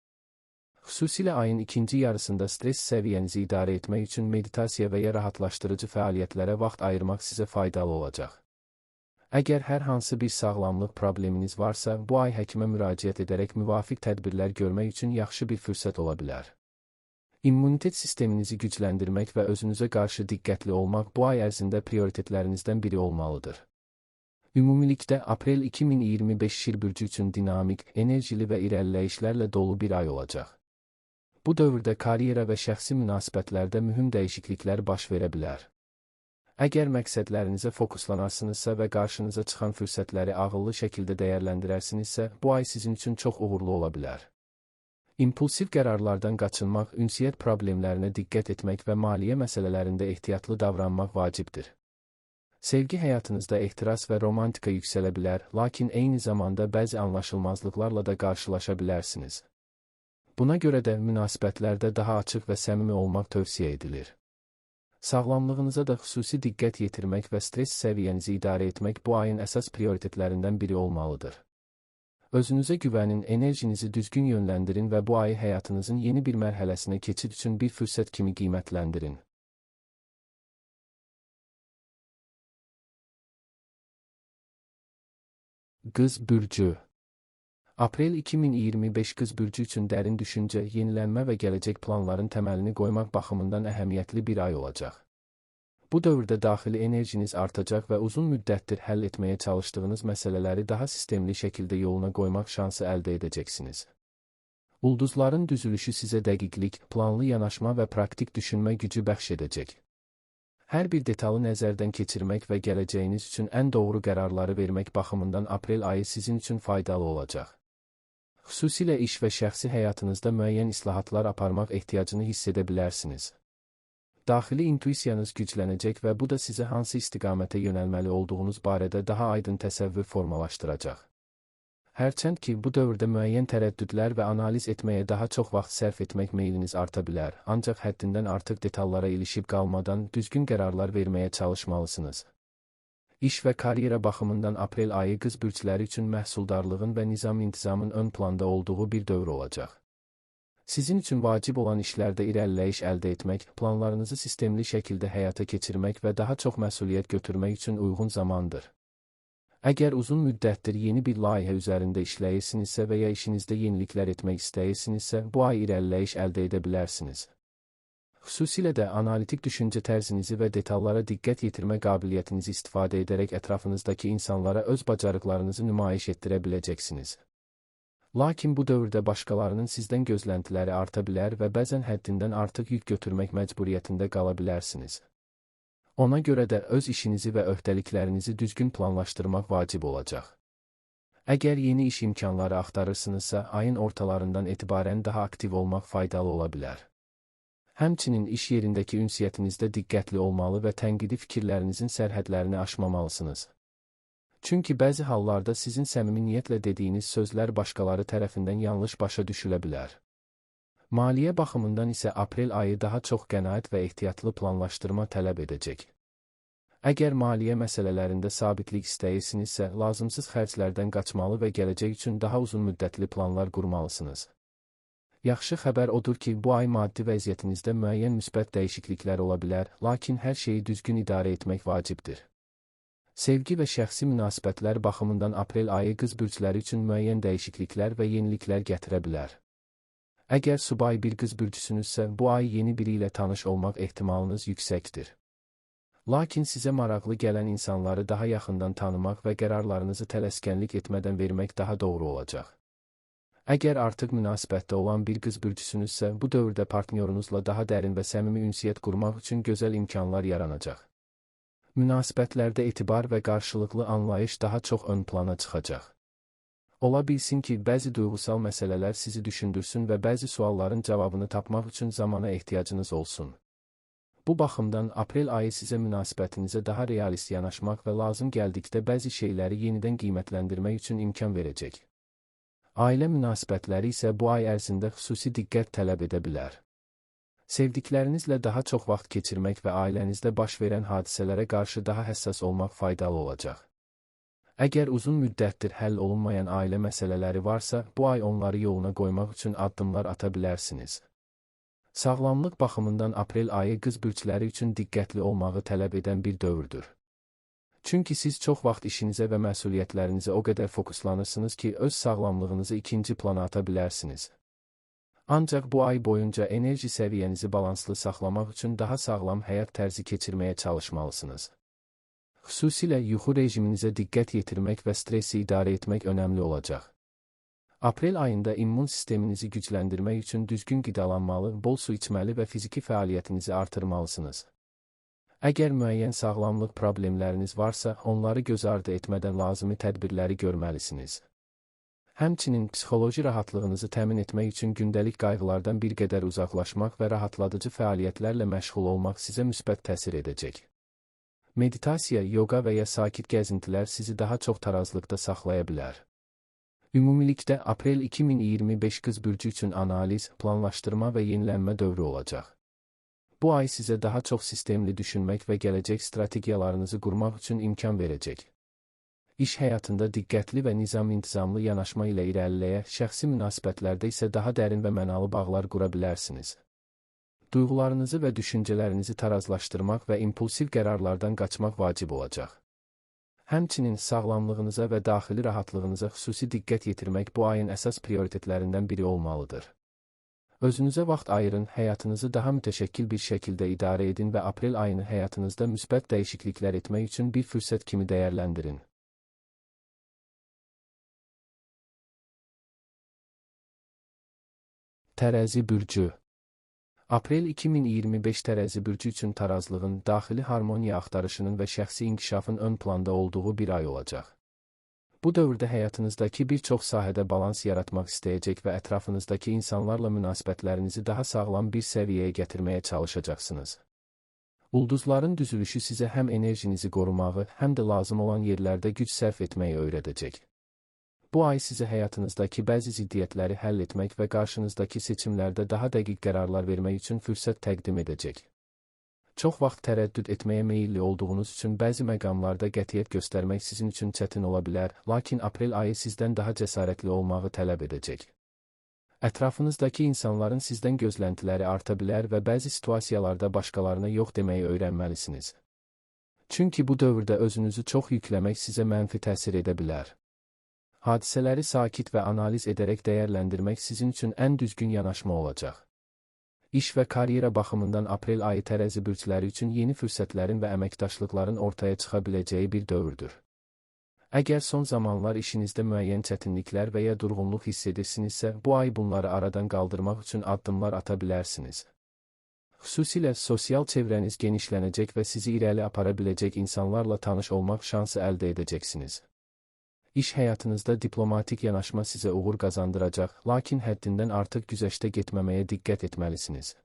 Xüsusilə ayın ikinci yarısında stres səviyyənizi idarə etmək üçün meditasiya və ya rahatlaşdırıcı fəaliyyətlərə vaxt ayırmaq sizə faydalı olacaq. Əgər hər hansı bir sağlamlıq probleminiz varsa, bu ay həkimə müraciət edərək müvafiq tədbirlər görmək üçün yaxşı bir fürsət ola bilər. İmmunitet sisteminizi gücləndirmək və özünüzə qarşı diqqətli olmaq bu ay ərzində prioritetlərinizdən biri olmalıdır. Ümumilikdə, aprel 2025 şir bürcü üçün dinamik, enerjili və irəliləyişlərlə dolu bir ay olacaq. Bu dövrdə karyera və şəxsi münasibətlərdə mühüm dəyişikliklər baş verə bilər. Əgər məqsədlərinizə fokuslanarsınızsa və qarşınıza çıxan fürsətləri ağıllı şəkildə dəyərləndirərsinizsə, bu ay sizin üçün çox uğurlu ola bilər. İmpulsiv qərarlardan qaçınmaq, ünsiyyət problemlərinə diqqət etmək və maliyyə məsələlərində ehtiyatlı davranmaq vacibdir. Sevgi həyatınızda ehtiras və romantika yüksələ bilər, lakin eyni zamanda bəzi anlaşılmazlıqlarla da qarşılaşa bilərsiniz. Buna görə də münasibətlərdə daha açıq və səmimi olmaq tövsiyə edilir. Sağlamlığınıza da xüsusi diqqət yetirmək və stres səviyyənizi idarə etmək bu ayın əsas prioritetlərindən biri olmalıdır. Özünüzə güvənin, enerjinizi düzgün yönləndirin və bu ayı həyatınızın yeni bir mərhələsinə keçid üçün bir fürsət kimi qiymətləndirin. Qız bürcü. Aprel 2025 Qız bürcü üçün dərin düşüncə, yenilənmə və gələcək planların təməlini qoymaq baxımından əhəmiyyətli bir ay olacaq. Bu dövrdə daxili enerjiniz artacaq və uzun müddətdir həll etməyə çalışdığınız məsələləri daha sistemli şəkildə yoluna qoymaq şansı əldə edəcəksiniz. Ulduzların düzülüşü sizə dəqiqlik, planlı yanaşma və praktik düşünmə gücü bəxş edəcək. Hər bir detalı nəzərdən keçirmək və gələcəyiniz üçün ən doğru qərarları vermək baxımından aprel ayı sizin üçün faydalı olacaq. Xüsusilə iş və şəxsi həyatınızda müəyyən islahatlar aparmaq ehtiyacını hiss edə bilərsiniz. Daxili intuisiyanız güclənəcək və bu da sizə hansı istiqamətə yönəlməli olduğunuz barədə daha aydın təsəvvür formalaşdıracaq. Hərçənd ki, bu dövrdə müəyyən tərəddüdlər və analiz etməyə daha çox vaxt sərf etmək meyliniz arta bilər, ancaq həddindən artıq detallara ilişib qalmadan düzgün qərarlar verməyə çalışmalısınız. İş və karyera baxımından aprel ayı qız bürcləri üçün məhsuldarlığın və nizam-intizamın ön planda olduğu bir dövr olacaq. Sizin üçün vacib olan işlərdə irəliləyiş əldə etmək, planlarınızı sistemli şəkildə həyata keçirmək və daha çox məsuliyyət götürmək üçün uyğun zamandır. Əgər uzun müddətdir yeni bir layihə üzərində işləyirsinizsə və ya işinizdə yeniliklər etmək istəyirsinizsə, bu ay irəliləyiş əldə edə bilərsiniz. Xüsusilə də analitik düşüncə tərzinizi və detallara diqqət yetirmə qabiliyyətinizi istifadə edərək ətrafınızdakı insanlara öz bacarıqlarınızı nümayiş etdirə biləcəksiniz. Lakin bu dövrdə başqalarının sizdən gözləntiləri arta bilər və bəzən həddindən artıq yük götürmək məcburiyyətində qala bilərsiniz. Ona görə də öz işinizi və öhdəliklərinizi düzgün planlaşdırmaq vacib olacaq. Əgər yeni iş imkanları axtarırsınızsa, ayın ortalarından etibarən daha aktiv olmaq faydalı ola bilər. Həmçinin iş yerindəki ünsiyyətinizdə diqqətli olmalı və tənqidi fikirlərinizin sərhədlərini aşmamalısınız. Çünki bəzi hallarda sizin səmimi niyyətlə dediyiniz sözlər başqaları tərəfindən yanlış başa düşülə bilər. Maliyyə baxımından isə aprel ayı daha çox qənaət və ehtiyatlı planlaşdırma tələb edəcək. Əgər maliyyə məsələlərində sabitlik istəyirsinizsə, lazımsız xərclərdən qaçmalı və gələcək üçün daha uzun müddətli planlar qurmalısınız. Yaxşı xəbər odur ki, bu ay maddi vəziyyətinizdə müəyyən müsbət dəyişikliklər ola bilər, lakin hər şeyi düzgün idarə etmək vacibdir. Sevgi və şəxsi münasibətlər baxımından aprel ayı qız bürcləri üçün müəyyən dəyişikliklər və yeniliklər gətirə bilər. Əgər subay bir qız bürcüsünüzsə, bu ay yeni biri ilə tanış olmaq ehtimalınız yüksəkdir. Lakin sizə maraqlı gələn insanları daha yaxından tanımaq və qərarlarınızı tələskənlik etmədən vermək daha doğru olacaq. Əgər artıq münasibətdə olan bir qız bürcüsünüzsə, bu dövrdə partnyorunuzla daha dərin və səmimi ünsiyyət qurmaq üçün gözəl imkanlar yaranacaq. Münasibətlərdə etibar və qarşılıqlı anlayış daha çox ön plana çıxacaq. Ola bilsin ki, bəzi duyğusal məsələlər sizi düşündürsün və bəzi sualların cavabını tapmaq üçün zamana ehtiyacınız olsun. Bu baxımdan aprel ayı sizə münasibətinizə daha realist yanaşmaq və lazım gəldikdə bəzi şeyləri yenidən qiymətləndirmək üçün imkan verəcək. Ailə münasibətləri isə bu ay ərzində xüsusi diqqət tələb edə bilər. Sevdiklərinizlə daha çox vaxt keçirmək və ailənizdə baş verən hadisələrə qarşı daha həssas olmaq faydalı olacaq. Əgər uzun müddətdir həll olunmayan ailə məsələləri varsa, bu ay onları yoluna qoymaq üçün addımlar ata bilərsiniz. Sağlamlıq baxımından aprel ayı qız bürcləri üçün diqqətli olmağı tələb edən bir dövrdür. Çünki siz çox vaxt işinizə və məsuliyyətlərinizə o qədər fokuslanırsınız ki, öz sağlamlığınızı ikinci plana ata bilərsiniz. Ancaq bu ay boyunca enerji səviyyənizi balanslı saxlamaq üçün daha sağlam həyat tərzi keçirməyə çalışmalısınız. Xüsusilə yuxu rejiminizə diqqət yetirmək və stresi idarə etmək önəmli olacaq. Aprel ayında immun sisteminizi gücləndirmək üçün düzgün qidalanmalı, bol su içməli və fiziki fəaliyyətinizi artırmalısınız. Əgər müəyyən sağlamlıq problemləriniz varsa, onları göz ardı etmədən lazımi tədbirləri görməlisiniz. Həmçinin psixoloji rahatlığınızı təmin etmək üçün gündəlik qayğılardan bir qədər uzaqlaşmaq və rahatladıcı fəaliyyətlərlə məşğul olmaq sizə müsbət təsir edəcək. Meditasiya, yoga və ya sakit gəzintilər sizi daha çox tarazlıqda saxlaya bilər. Ümumilikdə, aprel 2025 qız bürcü üçün analiz, planlaşdırma və yenilənmə dövrü olacaq. Bu ay sizə daha çox sistemli düşünmək və gələcək strategiyalarınızı qurmaq üçün imkan verəcək. İş həyatında diqqətli və nizam-intizamlı yanaşma ilə irəliləyə, şəxsi münasibətlərdə isə daha dərin və mənalı bağlar qura bilərsiniz. Duyğularınızı və düşüncələrinizi tarazlaşdırmaq və impulsiv qərarlardan qaçmaq vacib olacaq. Həmçinin sağlamlığınıza və daxili rahatlığınıza xüsusi diqqət yetirmək bu ayın əsas prioritetlərindən biri olmalıdır. Özünüzə vaxt ayırın, həyatınızı daha mütəşəkkil bir şəkildə idarə edin və aprel ayını həyatınızda müsbət dəyişikliklər etmək üçün bir fürsət kimi dəyərləndirin. Tərəzi bürcü. Aprel 2025 tərəzi bürcü üçün tarazlığın, daxili harmoniya axtarışının və şəxsi inkişafın ön planda olduğu bir ay olacaq. Bu dövrdə həyatınızdakı bir çox sahədə balans yaratmaq istəyəcək və ətrafınızdakı insanlarla münasibətlərinizi daha sağlam bir səviyyəyə gətirməyə çalışacaqsınız. Ulduzların düzülüşü sizə həm enerjinizi qorumağı, həm də lazım olan yerlərdə güc sərf etməyi öyrədəcək. Bu ay sizə həyatınızdakı bəzi ziddiyyətləri həll etmək və qarşınızdakı seçimlərdə daha dəqiq qərarlar vermək üçün fürsət təqdim edəcək. Çox vaxt tərəddüd etməyə meyilli olduğunuz üçün bəzi məqamlarda qətiyyət göstərmək sizin üçün çətin ola bilər, lakin aprel ayı sizdən daha cəsarətli olmağı tələb edəcək. Ətrafınızdakı insanların sizdən gözləntiləri arta bilər və bəzi situasiyalarda başqalarına yox deməyi öyrənməlisiniz. Çünki bu dövrdə özünüzü çox yükləmək sizə mənfi təsir edə bilər. Hadisələri sakit və analiz edərək dəyərləndirmək sizin üçün ən düzgün yanaşma olacaq. İş və karyera baxımından aprel ayı tərəzi bürcləri üçün yeni fürsətlərin və əməkdaşlıqların ortaya çıxa biləcəyi bir dövrdür. Əgər son zamanlar işinizdə müəyyən çətinliklər və ya durğunluq hiss edirsinizsə, bu ay bunları aradan qaldırmaq üçün addımlar ata bilərsiniz. Xüsusilə sosial çevrəniz genişlənəcək və sizi irəli apara biləcək insanlarla tanış olmaq şansı əldə edəcəksiniz. İş həyatınızda diplomatik yanaşma sizə uğur qazandıracaq, lakin həddindən artıq güzəştə getməməyə diqqət etməlisiniz.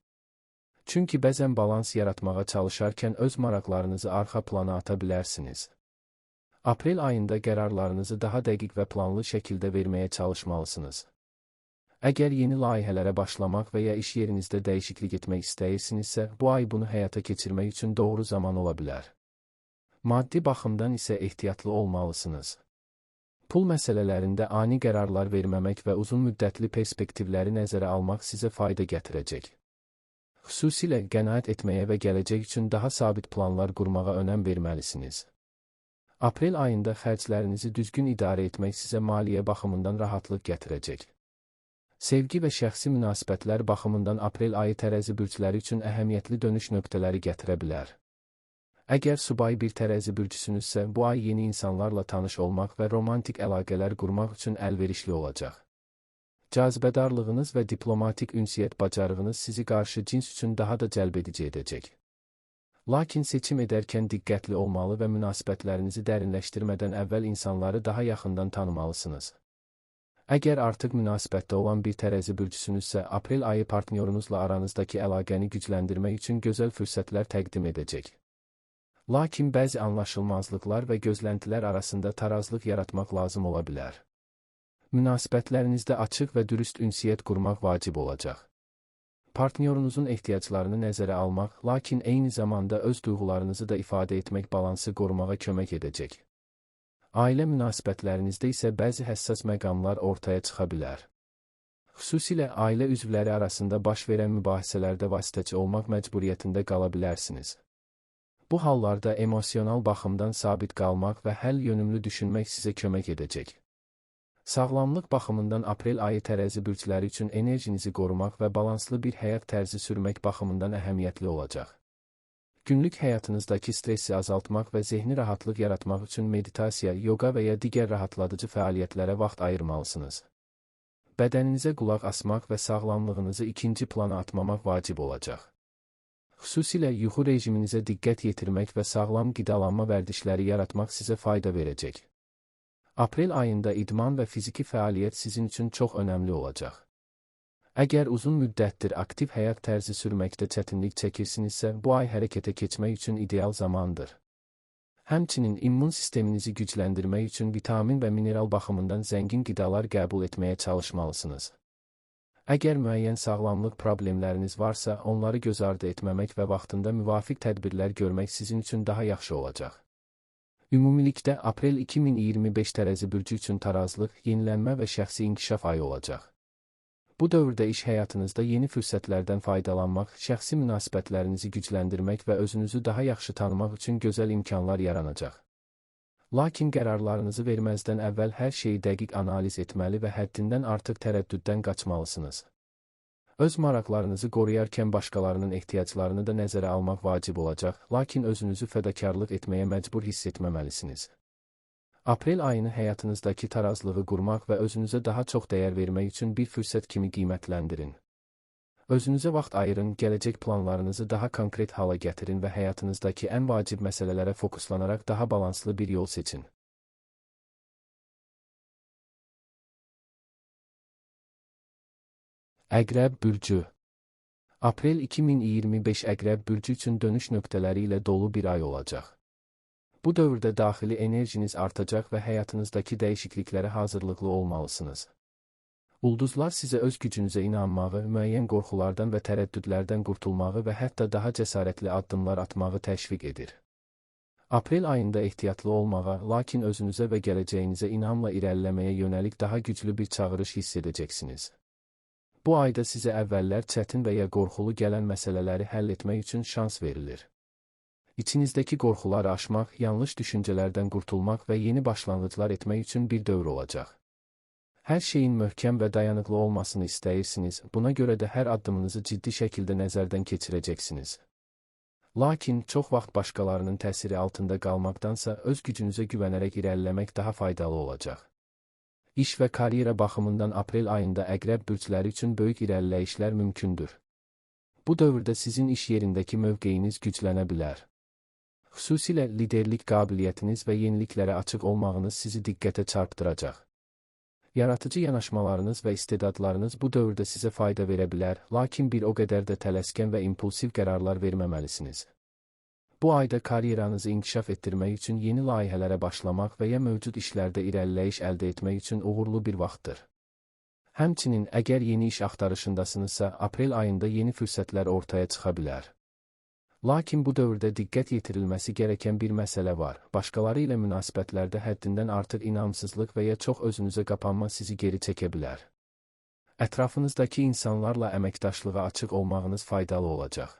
Çünki bəzən balans yaratmağa çalışarkən öz maraqlarınızı arxa plana ata bilərsiniz. Aprel ayında qərarlarınızı daha dəqiq və planlı şəkildə verməyə çalışmalısınız. Əgər yeni layihələrə başlamaq və ya iş yerinizdə dəyişiklik etmək istəyirsinizsə, bu ay bunu həyata keçirmək üçün doğru zaman ola bilər. Maddi baxımdan isə ehtiyatlı olmalısınız. Pul məsələlərində ani qərarlar verməmək və uzun müddətli perspektivləri nəzərə almaq sizə fayda gətirəcək. Xüsusilə qənaət etməyə və gələcək üçün daha sabit planlar qurmağa önəm verməlisiniz. Aprel ayında xərclərinizi düzgün idarə etmək sizə maliyyə baxımından rahatlıq gətirəcək. Sevgi və şəxsi münasibətlər baxımından aprel ayı tərəzi bürcləri üçün əhəmiyyətli dönüş nöqtələri gətirə bilər. Əgər subay bir tərəzi bürcüsünüzsə, bu ay yeni insanlarla tanış olmaq və romantik əlaqələr qurmaq üçün əlverişli olacaq. Cazibədarlığınız və diplomatik ünsiyyət bacarığınız sizi qarşı cins üçün daha da cəlbedici edəcək. Lakin seçim edərkən diqqətli olmalı və münasibətlərinizi dərinləşdirmədən əvvəl insanları daha yaxından tanımalısınız. Əgər artıq münasibətdə olan bir tərəzi bürcüsünüzsə, aprel ayı partnyorunuzla aranızdakı əlaqəni gücləndirmək üçün gözəl fürsətlər təqdim edəcək. Lakin bəzi anlaşılmazlıqlar və gözləntilər arasında tarazlıq yaratmaq lazım ola bilər. Münasibətlərinizdə açıq və dürüst ünsiyyət qurmaq vacib olacaq. Partnyorunuzun ehtiyaclarını nəzərə almaq, lakin eyni zamanda öz duyğularınızı da ifadə etmək balansı qorumağa kömək edəcək. Ailə münasibətlərinizdə isə bəzi həssas məqamlar ortaya çıxa bilər. Xüsusilə ailə üzvləri arasında baş verən mübahisələrdə vasitəçi olmaq məcburiyyətində qala bilərsiniz. Bu hallarda emosional baxımdan sabit qalmaq və həll yönümlü düşünmək sizə kömək edəcək. Sağlamlıq baxımından aprel ayı tərəzi bürcləri üçün enerjinizi qorumaq və balanslı bir həyat tərzi sürmək baxımından əhəmiyyətli olacaq. Günlük həyatınızdakı stressi azaltmaq və zehni rahatlıq yaratmaq üçün meditasiya, yoga və ya digər rahatladıcı fəaliyyətlərə vaxt ayırmalısınız. Bədəninizə qulaq asmaq və sağlamlığınızı ikinci plana atmamaq vacib olacaq. Xüsusilə yuxu rejiminizə diqqət yetirmək və sağlam qidalanma vərdişləri yaratmaq sizə fayda verəcək. Aprel ayında idman və fiziki fəaliyyət sizin üçün çox önəmli olacaq. Əgər uzun müddətdir aktiv həyat tərzi sürməkdə çətinlik çəkirsinizsə, bu ay hərəkətə keçmək üçün ideal zamandır. Həmçinin immun sisteminizi gücləndirmək üçün vitamin və mineral baxımından zəngin qidalar qəbul etməyə çalışmalısınız. Əgər müəyyən sağlamlıq problemləriniz varsa, onları göz ardı etməmək və vaxtında müvafiq tədbirlər görmək sizin üçün daha yaxşı olacaq. Ümumilikdə, aprel 2025 tərəzi bürcü üçün tarazlıq, yenilənmə və şəxsi inkişaf ayı olacaq. Bu dövrdə iş həyatınızda yeni fürsətlərdən faydalanmaq, şəxsi münasibətlərinizi gücləndirmək və özünüzü daha yaxşı tanımaq üçün gözəl imkanlar yaranacaq. Lakin qərarlarınızı verməzdən əvvəl hər şeyi dəqiq analiz etməli və həddindən artıq tərəddüddən qaçmalısınız. Öz maraqlarınızı qoruyarkən başqalarının ehtiyaclarını da nəzərə almaq vacib olacaq, lakin özünüzü fədakarlıq etməyə məcbur hiss etməməlisiniz. Aprel ayını həyatınızdakı tarazlığı qurmaq və özünüzə daha çox dəyər vermək üçün bir fürsət kimi qiymətləndirin. Özünüzə vaxt ayırın, gələcək planlarınızı daha konkret hala gətirin və həyatınızdakı ən vacib məsələlərə fokuslanaraq daha balanslı bir yol seçin. Əqrəb bürcü. Aprel 2025 Əqrəb bürcü üçün dönüş nöqtələri ilə dolu bir ay olacaq. Bu dövrdə daxili enerjiniz artacaq və həyatınızdakı dəyişikliklərə hazırlıqlı olmalısınız. Ulduzlar sizə öz gücünüzə inanmağı, müəyyən qorxulardan və tərəddüdlərdən qurtulmağı və hətta daha cəsarətli addımlar atmağı təşviq edir. Aprel ayında ehtiyatlı olmağa, lakin özünüzə və gələcəyinizə inamla irəliləməyə yönəlik daha güclü bir çağırış hiss edəcəksiniz. Bu ayda sizə əvvəllər çətin və ya qorxulu gələn məsələləri həll etmək üçün şans verilir. İçinizdəki qorxuları aşmaq, yanlış düşüncələrdən qurtulmaq və yeni başlanğıclar etmək üçün bir dövr olacaq. Hər şeyin möhkəm və dayanıqlı olmasını istəyirsiniz, buna görə də hər addımınızı ciddi şəkildə nəzərdən keçirəcəksiniz. Lakin çox vaxt başqalarının təsiri altında qalmaqdansa öz gücünüzə güvənərək irəliləmək daha faydalı olacaq. İş və karyera baxımından aprel ayında Əqrəb bürcləri üçün böyük irəliləyişlər mümkündür. Bu dövrdə sizin iş yerindəki mövqeyiniz güclənə bilər. Xüsusilə liderlik qabiliyyətiniz və yeniliklərə açıq olmağınız sizi diqqətə çarpdıracaq. Yaratıcı yanaşmalarınız və istedadlarınız bu dövrdə sizə fayda verə bilər, lakin bir o qədər də tələskən və impulsiv qərarlar verməməlisiniz. Bu ayda karyeranızı inkişaf etdirmək üçün yeni layihələrə başlamaq və ya mövcud işlərdə irəliləyiş əldə etmək üçün uğurlu bir vaxtdır. Həmçinin, əgər yeni iş axtarışındasınızsa, aprel ayında yeni fürsətlər ortaya çıxa bilər. Lakin bu dövrdə diqqət yetirilməsi gerəkən bir məsələ var. Başqaları ilə münasibətlərdə həddindən artıq inamsızlıq və ya çox özünüzə qapanma sizi geri çəkə bilər. Ətrafınızdakı insanlarla əməkdaşlığa açıq olmağınız faydalı olacaq.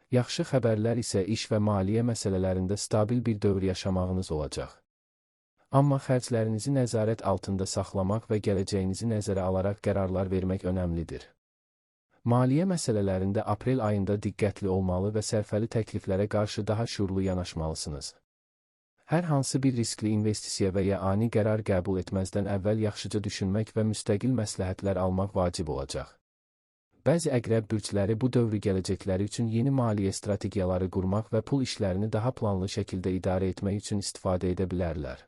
Yaxşı xəbərlər isə iş və maliyyə məsələlərində stabil bir dövr yaşamağınız olacaq. Amma xərclərinizi nəzarət altında saxlamaq və gələcəyinizi nəzərə alaraq qərarlar vermək önəmlidir. Maliyyə məsələlərində aprel ayında diqqətli olmalı və sərfəli təkliflərə qarşı daha şuurlu yanaşmalısınız. Hər hansı bir riskli investisiya və ya ani qərar qəbul etməzdən əvvəl yaxşıca düşünmək və müstəqil məsləhətlər almaq vacib olacaq. Bəzi Əqrəb bürcləri bu dövrü gələcəkləri üçün yeni maliyyə strategiyaları qurmaq və pul işlərini daha planlı şəkildə idarə etmək üçün istifadə edə bilərlər.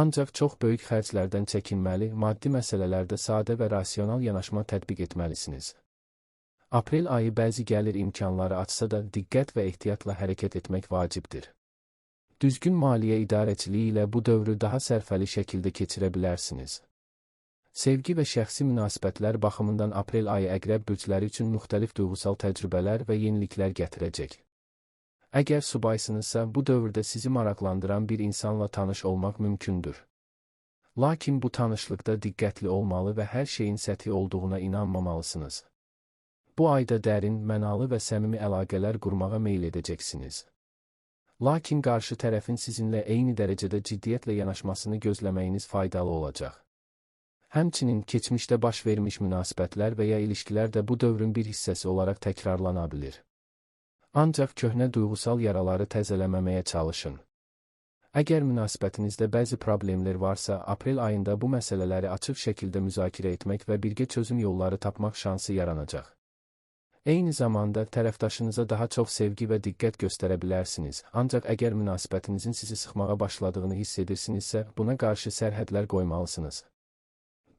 Ancaq çox böyük xərclərdən çəkinməli, maddi məsələlərdə sadə və rasional yanaşma tətbiq etməlisiniz. Aprel ayı bəzi gəlir imkanları açsa da diqqət və ehtiyatla hərəkət etmək vacibdir. Düzgün maliyyə idarəçiliyi ilə bu dövrü daha sərfəli şəkildə keçirə bilərsiniz. Sevgi və şəxsi münasibətlər baxımından aprel ayı Əqrəb bürcləri üçün müxtəlif duyğusal təcrübələr və yeniliklər gətirəcək. Əgər subaysınızsa, bu dövrdə sizi maraqlandıran bir insanla tanış olmaq mümkündür. Lakin bu tanışlıqda diqqətli olmalı və hər şeyin səthi olduğuna inanmamalısınız. Bu ayda dərin, mənalı və səmimi əlaqələr qurmağa meyl edəcəksiniz. Lakin qarşı tərəfin sizinlə eyni dərəcədə ciddiyyətlə yanaşmasını gözləməyiniz faydalı olacaq. Həmçinin, keçmişdə baş vermiş münasibətlər və ya ilişkilər də bu dövrün bir hissəsi olaraq təkrarlana bilir. Ancaq köhnə duyğusal yaraları təzələməməyə çalışın. Əgər münasibətinizdə bəzi problemlər varsa, aprel ayında bu məsələləri açıq şəkildə müzakirə etmək və birgə çözüm yolları tapmaq şansı yaranacaq. Eyni zamanda, tərəfdaşınıza daha çox sevgi və diqqət göstərə bilərsiniz, ancaq əgər münasibətinizin sizi sıxmağa başladığını hiss edirsinizsə, buna qarşı sərhədlər qoymalısınız.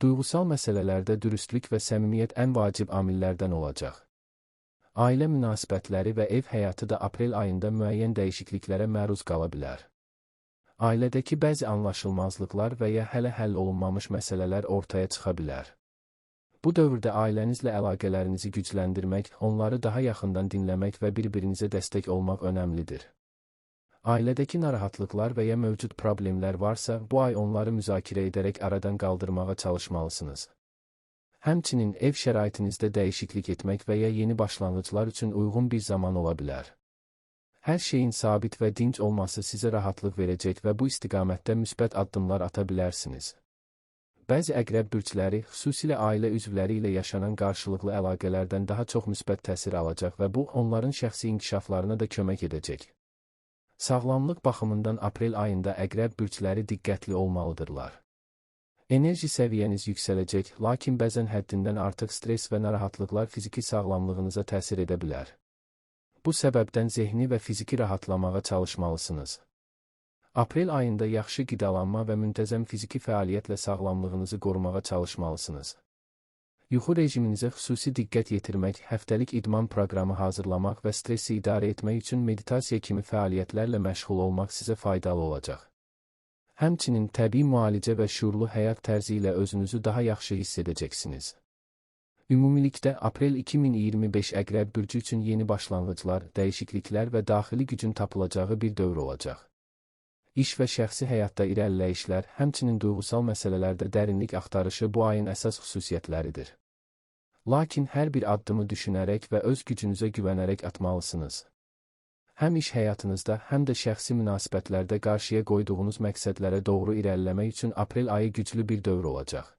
Duyğusal məsələlərdə dürüstlük və səmimiyyət ən vacib amillərdən olacaq. Ailə münasibətləri və ev həyatı da aprel ayında müəyyən dəyişikliklərə məruz qala bilər. Ailədəki bəzi anlaşılmazlıqlar və ya hələ həll olunmamış məsələlər ortaya çıxa bilər. Bu dövrdə ailənizlə əlaqələrinizi gücləndirmək, onları daha yaxından dinləmək və bir-birinizə dəstək olmaq önəmlidir. Ailədəki narahatlıqlar və ya mövcud problemlər varsa, bu ay onları müzakirə edərək aradan qaldırmağa çalışmalısınız. Həmçinin, ev şəraitinizdə dəyişiklik etmək və ya yeni başlanğıclar üçün uyğun bir zaman ola bilər. Hər şeyin sabit və dinc olması sizə rahatlıq verəcək və bu istiqamətdə müsbət addımlar ata bilərsiniz. Bəzi Əqrəb bürcləri, xüsusilə ailə üzvləri ilə yaşanan qarşılıqlı əlaqələrdən daha çox müsbət təsir alacaq və bu, onların şəxsi inkişaflarına da kömək edəcək. Sağlamlıq baxımından aprel ayında Əqrəb bürcləri diqqətli olmalıdırlar. Enerji səviyyəniz yüksələcək, lakin bəzən həddindən artıq stres və narahatlıqlar fiziki sağlamlığınıza təsir edə bilər. Bu səbəbdən zehni və fiziki rahatlamağa çalışmalısınız. Aprel ayında yaxşı qidalanma və müntəzəm fiziki fəaliyyətlə sağlamlığınızı qorumağa çalışmalısınız. Yuxu rejiminizə xüsusi diqqət yetirmək, həftəlik idman proqramı hazırlamaq və stressi idarə etmək üçün meditasiya kimi fəaliyyətlərlə məşğul olmaq sizə faydalı olacaq. Həmçinin təbii müalicə və şuurlu həyat tərzi ilə özünüzü daha yaxşı hiss edəcəksiniz. Ümumilikdə, aprel 2025 Əqrəb bürcü üçün yeni başlanğıclar, dəyişikliklər və daxili gücün tapılacağı bir dövr olacaq. İş və şəxsi həyatda irəliləyişlər, həmçinin duyğusal məsələlərdə dərinlik axtarışı bu ayın əsas xüsusiyyətləridir. Lakin hər bir addımı düşünərək və öz gücünüzə güvənərək atmalısınız. Həm iş həyatınızda, həm də şəxsi münasibətlərdə qarşıya qoyduğunuz məqsədlərə doğru irəliləmək üçün aprel ayı güclü bir dövr olacaq.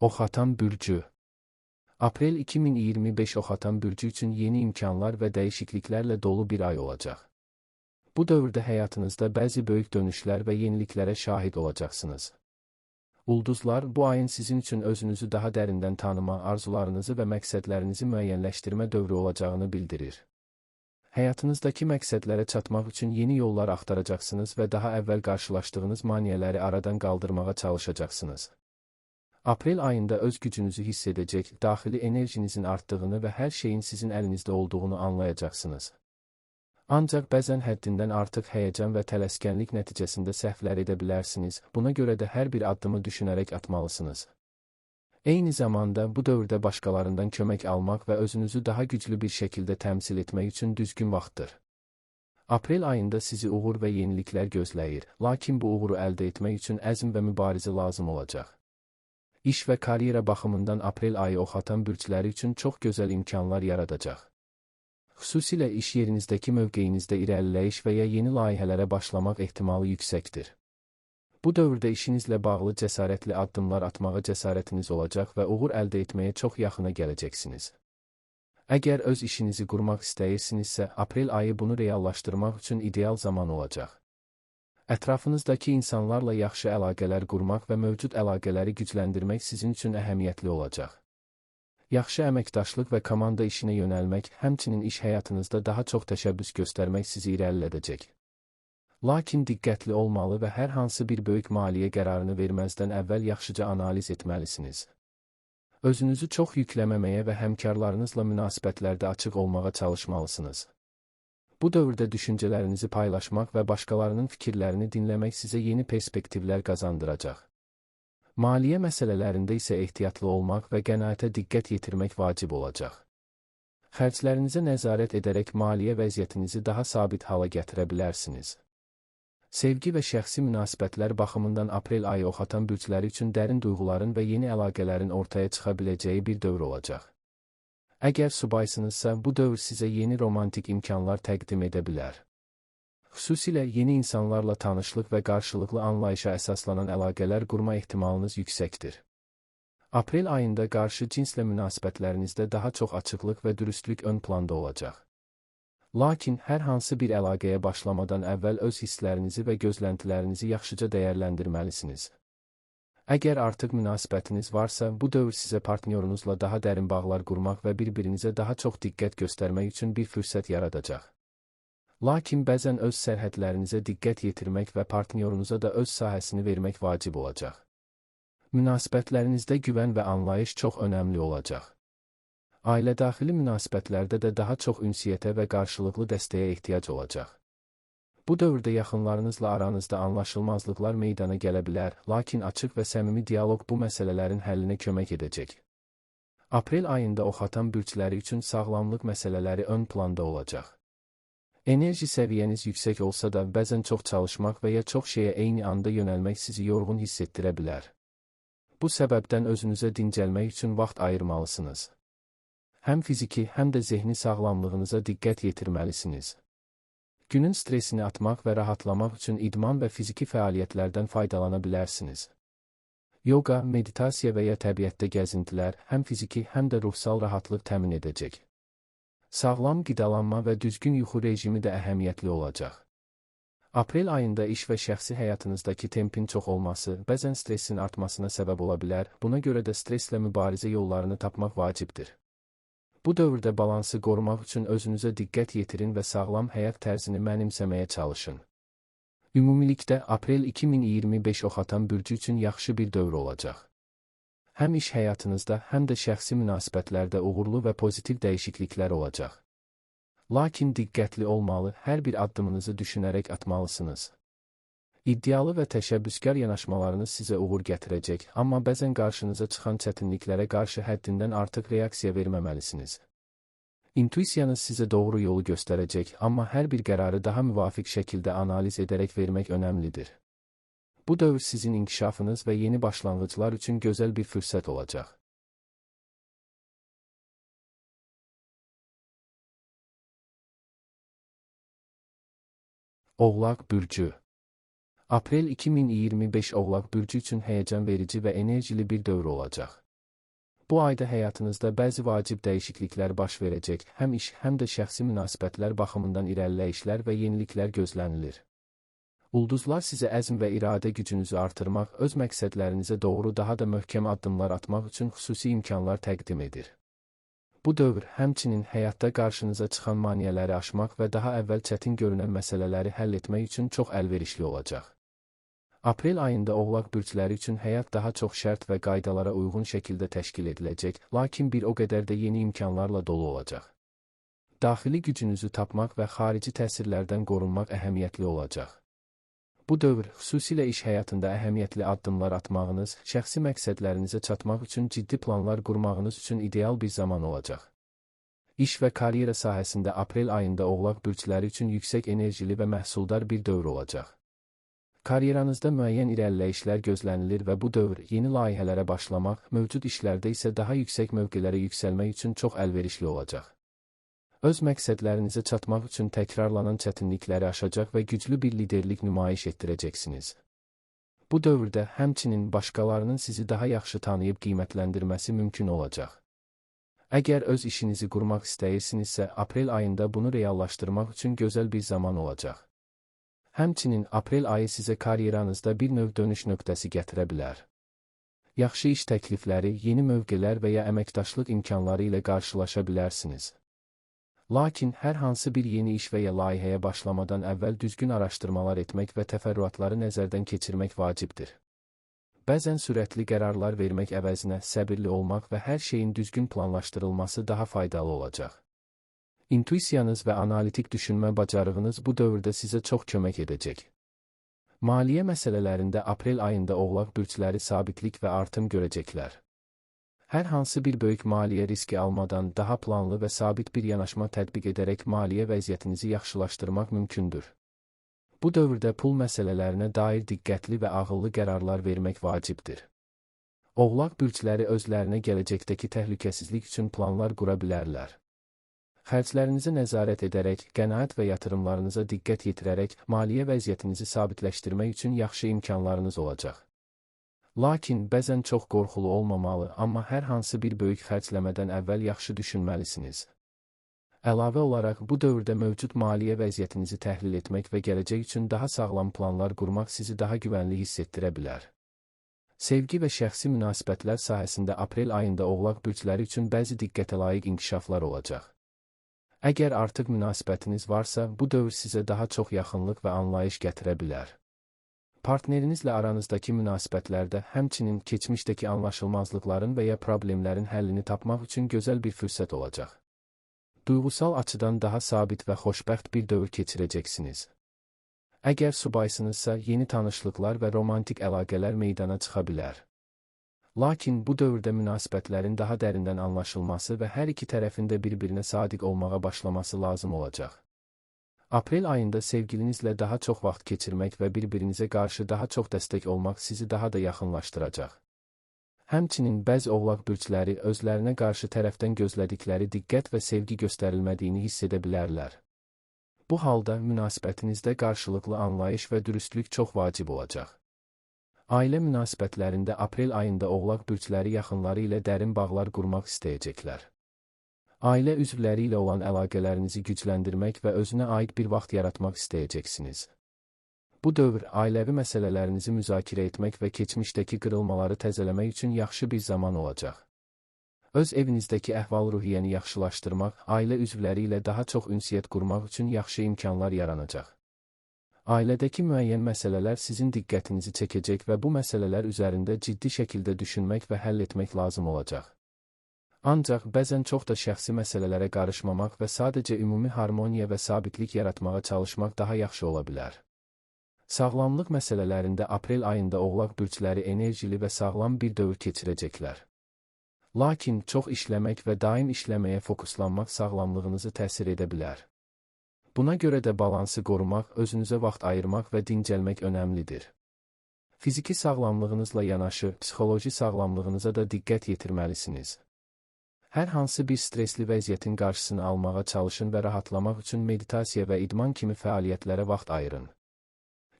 Oxatan bürcü. Aprel 2025 Oxatan bürcü üçün yeni imkanlar və dəyişikliklərlə dolu bir ay olacaq. Bu dövrdə həyatınızda bəzi böyük dönüşlər və yeniliklərə şahid olacaqsınız. Ulduzlar bu ayın sizin üçün özünüzü daha dərindən tanıma, arzularınızı və məqsədlərinizi müəyyənləşdirmə dövrü olacağını bildirir. Həyatınızdakı məqsədlərə çatmaq üçün yeni yollar axtaracaqsınız və daha əvvəl qarşılaşdığınız maneələri aradan qaldırmağa çalışacaqsınız. Aprel ayında öz gücünüzü hiss edəcək, daxili enerjinizin artdığını və hər şeyin sizin əlinizdə olduğunu anlayacaqsınız. Ancaq bəzən həddindən artıq həyəcan və tələskənlik nəticəsində səhvlər edə bilərsiniz, buna görə də hər bir addımı düşünərək atmalısınız. Eyni zamanda bu dövrdə başqalarından kömək almaq və özünüzü daha güclü bir şəkildə təmsil etmək üçün düzgün vaxtdır. Aprel ayında sizi uğur və yeniliklər gözləyir, lakin bu uğuru əldə etmək üçün əzm və mübarizə lazım olacaq. İş və karyera baxımından aprel ayı Oxatan bürcləri üçün çox gözəl imkanlar yaradacaq. Xüsusilə iş yerinizdəki mövqeyinizdə irəliləyiş və ya yeni layihələrə başlamaq ehtimalı yüksəkdir. Bu dövrdə işinizlə bağlı cəsarətli addımlar atmağa cəsarətiniz olacaq və uğur əldə etməyə çox yaxına gələcəksiniz. Əgər öz işinizi qurmaq istəyirsinizsə, aprel ayı bunu reallaşdırmaq üçün ideal zaman olacaq. Ətrafınızdakı insanlarla yaxşı əlaqələr qurmaq və mövcud əlaqələri gücləndirmək sizin üçün əhəmiyyətli olacaq. Yaxşı əməkdaşlıq və komanda işinə yönəlmək, həmçinin iş həyatınızda daha çox təşəbbüs göstərmək sizi irəlilədəcək. Lakin diqqətli olmalı və hər hansı bir böyük maliyyə qərarını verməzdən əvvəl yaxşıca analiz etməlisiniz. Özünüzü çox yükləməməyə və həmkarlarınızla münasibətlərdə açıq olmağa çalışmalısınız. Bu dövrdə düşüncələrinizi paylaşmaq və başqalarının fikirlərini dinləmək sizə yeni perspektivlər qazandıracaq. Maliyyə məsələlərində isə ehtiyatlı olmaq və qənaətə diqqət yetirmək vacib olacaq. Xərclərinizə nəzarət edərək maliyyə vəziyyətinizi daha sabit hala gətirə bilərsiniz. Sevgi və şəxsi münasibətlər baxımından aprel ayı Oxatan bürcləri üçün dərin duyğuların və yeni əlaqələrin ortaya çıxa biləcəyi bir dövr olacaq. Əgər subaysınızsa, bu dövr sizə yeni romantik imkanlar təqdim edə bilər. Xüsusilə yeni insanlarla tanışlıq və qarşılıqlı anlayışa əsaslanan əlaqələr qurma ehtimalınız yüksəkdir. Aprel ayında qarşı cinslə münasibətlərinizdə daha çox açıqlıq və dürüstlük ön planda olacaq. Lakin hər hansı bir əlaqəyə başlamadan əvvəl öz hisslərinizi və gözləntilərinizi yaxşıca dəyərləndirməlisiniz. Əgər artıq münasibətiniz varsa, bu dövr sizə partnyorunuzla daha dərin bağlar qurmaq və bir-birinizə daha çox diqqət göstərmək üçün bir fürsət yaradacaq. Lakin bəzən öz sərhədlərinizə diqqət yetirmək və partnyorunuza da öz sahəsini vermək vacib olacaq. Münasibətlərinizdə güvən və anlayış çox önəmli olacaq. Ailə daxili münasibətlərdə də daha çox ünsiyyətə və qarşılıqlı dəstəyə ehtiyac olacaq. Bu dövrdə yaxınlarınızla aranızda anlaşılmazlıqlar meydana gələ bilər, lakin açıq və səmimi dialoq bu məsələlərin həllinə kömək edəcək. Aprel ayında Oxatan bürcləri üçün sağlamlıq məsələləri ön planda olacaq. Enerji səviyyəniz yüksək olsa da, bəzən çox çalışmaq və ya çox şeyə eyni anda yönəlmək sizi yorğun hiss etdirə bilər. Bu səbəbdən özünüzə dincəlmək üçün vaxt ayırmalısınız. Həm fiziki, həm də zehni sağlamlığınıza diqqət yetirməlisiniz. Günün stresini atmaq və rahatlamaq üçün idman və fiziki fəaliyyətlərdən faydalana bilərsiniz. Yoga, meditasiya və ya təbiətdə gəzintilər həm fiziki, həm də ruhsal rahatlıq təmin edəcək. Sağlam qidalanma və düzgün yuxu rejimi də əhəmiyyətli olacaq. Aprel ayında iş və şəxsi həyatınızdakı tempin çox olması bəzən stressin artmasına səbəb ola bilər, buna görə də stresslə mübarizə yollarını tapmaq vacibdir. Bu dövrdə balansı qorumaq üçün özünüzə diqqət yetirin və sağlam həyat tərzini mənimsəməyə çalışın. Ümumilikdə aprel 2025 oxatan bürcü üçün yaxşı bir dövr olacaq. Həm iş həyatınızda, həm də şəxsi münasibətlərdə uğurlu və pozitiv dəyişikliklər olacaq. Lakin diqqətli olmalı, hər bir addımınızı düşünərək atmalısınız. İddialı və təşəbbüskar yanaşmalarınız sizə uğur gətirəcək, amma bəzən qarşınıza çıxan çətinliklərə qarşı həddindən artıq reaksiya verməməlisiniz. İntuisiyanız sizə doğru yolu göstərəcək, amma hər bir qərarı daha müvafiq şəkildə analiz edərək vermək önəmlidir. Bu dövr sizin inkişafınız və yeni başlanğıclar üçün gözəl bir fürsət olacaq. Oğlaq bürcü. Aprel 2025 Oğlaq bürcü üçün həyəcan verici və enerjili bir dövr olacaq. Bu ayda həyatınızda bəzi vacib dəyişikliklər baş verəcək, həm iş, həm də şəxsi münasibətlər baxımından irəliləyişlər və yeniliklər gözlənilir. Ulduzlar sizə əzm və iradə gücünüzü artırmaq, öz məqsədlərinizə doğru daha da möhkəm addımlar atmaq üçün xüsusi imkanlar təqdim edir. Bu dövr, həmçinin həyatda qarşınıza çıxan maneələri aşmaq və daha əvvəl çətin görünən məsələləri həll etmək üçün çox əlverişli olacaq. Aprel ayında Oğlaq bürcləri üçün həyat daha çox şərt və qaydalara uyğun şəkildə təşkil ediləcək, lakin bir o qədər də yeni imkanlarla dolu olacaq. Daxili gücünüzü tapmaq və xarici təsirlərdən qorunmaq əhəmiyyətli olacaq. Bu dövr, xüsusilə iş həyatında əhəmiyyətli addımlar atmağınız, şəxsi məqsədlərinizə çatmaq üçün ciddi planlar qurmağınız üçün ideal bir zaman olacaq. İş və karyera sahəsində aprel ayında Oğlaq bürcləri üçün yüksək enerjili və məhsuldar bir dövr olacaq. Karyeranızda müəyyən irəliləyişlər gözlənilir və bu dövr yeni layihələrə başlamaq, mövcud işlərdə isə daha yüksək mövqelərə yüksəlmək üçün çox əlverişli olacaq. Öz məqsədlərinizə çatmaq üçün təkrarlanan çətinlikləri aşacaq və güclü bir liderlik nümayiş etdirəcəksiniz. Bu dövrdə həmçinin başqalarının sizi daha yaxşı tanıyıb qiymətləndirməsi mümkün olacaq. Əgər öz işinizi qurmaq istəyirsinizsə, aprel ayında bunu reallaşdırmaq üçün gözəl bir zaman olacaq. Həmçinin aprel ayı sizə karyeranızda bir növ dönüş nöqtəsi gətirə bilər. Yaxşı iş təklifləri, yeni mövqelər və ya əməkdaşlıq imkanları ilə qarşılaşa bilərsiniz. Lakin hər hansı bir yeni iş və ya layihəyə başlamadan əvvəl düzgün araşdırmalar etmək və təfərrüatları nəzərdən keçirmək vacibdir. Bəzən sürətli qərarlar vermək əvəzinə səbirli olmaq və hər şeyin düzgün planlaşdırılması daha faydalı olacaq. İntuisiyanız və analitik düşünmə bacarığınız bu dövrdə sizə çox kömək edəcək. Maliyyə məsələlərində aprel ayında Oğlaq bürcləri sabitlik və artım görəcəklər. Hər hansı bir böyük maliyyə riski almadan daha planlı və sabit bir yanaşma tətbiq edərək maliyyə vəziyyətinizi yaxşılaşdırmaq mümkündür. Bu dövrdə pul məsələlərinə dair diqqətli və ağıllı qərarlar vermək vacibdir. Oğlaq bürcləri özlərinə gələcəkdəki təhlükəsizlik üçün planlar qura bilərlər. Xərclərinizi nəzarət edərək, qənaət və yatırımlarınıza diqqət yetirərək, maliyyə vəziyyətinizi sabitləşdirmək üçün yaxşı imkanlarınız olacaq. Lakin bəzən çox qorxulu olmamalı, amma hər hansı bir böyük xərcləmədən əvvəl yaxşı düşünməlisiniz. Əlavə olaraq, bu dövrdə mövcud maliyyə vəziyyətinizi təhlil etmək və gələcək üçün daha sağlam planlar qurmaq sizi daha güvənli hiss etdirə bilər. Sevgi və şəxsi münasibətlər sahəsində aprel ayında Oğlaq bürcləri üçün bəzi diqqətə layiq inkişaflar olacaq. Əgər artıq münasibətiniz varsa, bu dövr sizə daha çox yaxınlıq və anlayış gətirə bilər. Partnerinizlə aranızdakı münasibətlərdə həmçinin keçmişdəki anlaşılmazlıqların və ya problemlərin həllini tapmaq üçün gözəl bir fürsət olacaq. Duyğusal açıdan daha sabit və xoşbəxt bir dövr keçirəcəksiniz. Əgər subaysınızsa, yeni tanışlıqlar və romantik əlaqələr meydana çıxa bilər. Lakin bu dövrdə münasibətlərin daha dərindən anlaşılması və hər iki tərəfində bir-birinə sadiq olmağa başlaması lazım olacaq. Aprel ayında sevgilinizlə daha çox vaxt keçirmək və bir-birinizə qarşı daha çox dəstək olmaq sizi daha da yaxınlaşdıracaq. Həmçinin bəzi Oğlaq bürcləri özlərinə qarşı tərəfdən gözlədikləri diqqət və sevgi göstərilmədiyini hiss edə bilərlər. Bu halda münasibətinizdə qarşılıqlı anlayış və dürüstlük çox vacib olacaq. Ailə münasibətlərində aprel ayında Oğlaq bürcləri yaxınları ilə dərin bağlar qurmaq istəyəcəklər. Ailə üzvləri ilə olan əlaqələrinizi gücləndirmək və özünə aid bir vaxt yaratmaq istəyəcəksiniz. Bu dövr, ailəvi məsələlərinizi müzakirə etmək və keçmişdəki qırılmaları təzələmək üçün yaxşı bir zaman olacaq. Öz evinizdəki əhval-ruhiyyəni yaxşılaşdırmaq, ailə üzvləri ilə daha çox ünsiyyət qurmaq üçün yaxşı imkanlar yaranacaq. Ailədəki müəyyən məsələlər sizin diqqətinizi çəkəcək və bu məsələlər üzərində ciddi şəkildə düşünmək və həll etmək lazım olacaq. Ancaq bəzən çox da şəxsi məsələlərə qarışmamaq və sadəcə ümumi harmoniya və sabitlik yaratmağa çalışmaq daha yaxşı ola bilər. Sağlamlıq məsələlərində aprel ayında Oğlaq bürcləri enerjili və sağlam bir dövr keçirəcəklər. Lakin çox işləmək və daim işləməyə fokuslanmaq sağlamlığınızı təsir edə bilər. Buna görə də balansı qorumaq, özünüzə vaxt ayırmaq və dincəlmək önəmlidir. Fiziki sağlamlığınızla yanaşı, psixoloji sağlamlığınıza da diqqət yetirməlisiniz. Hər hansı bir stresli vəziyyətin qarşısını almağa çalışın və rahatlamaq üçün meditasiya və idman kimi fəaliyyətlərə vaxt ayırın.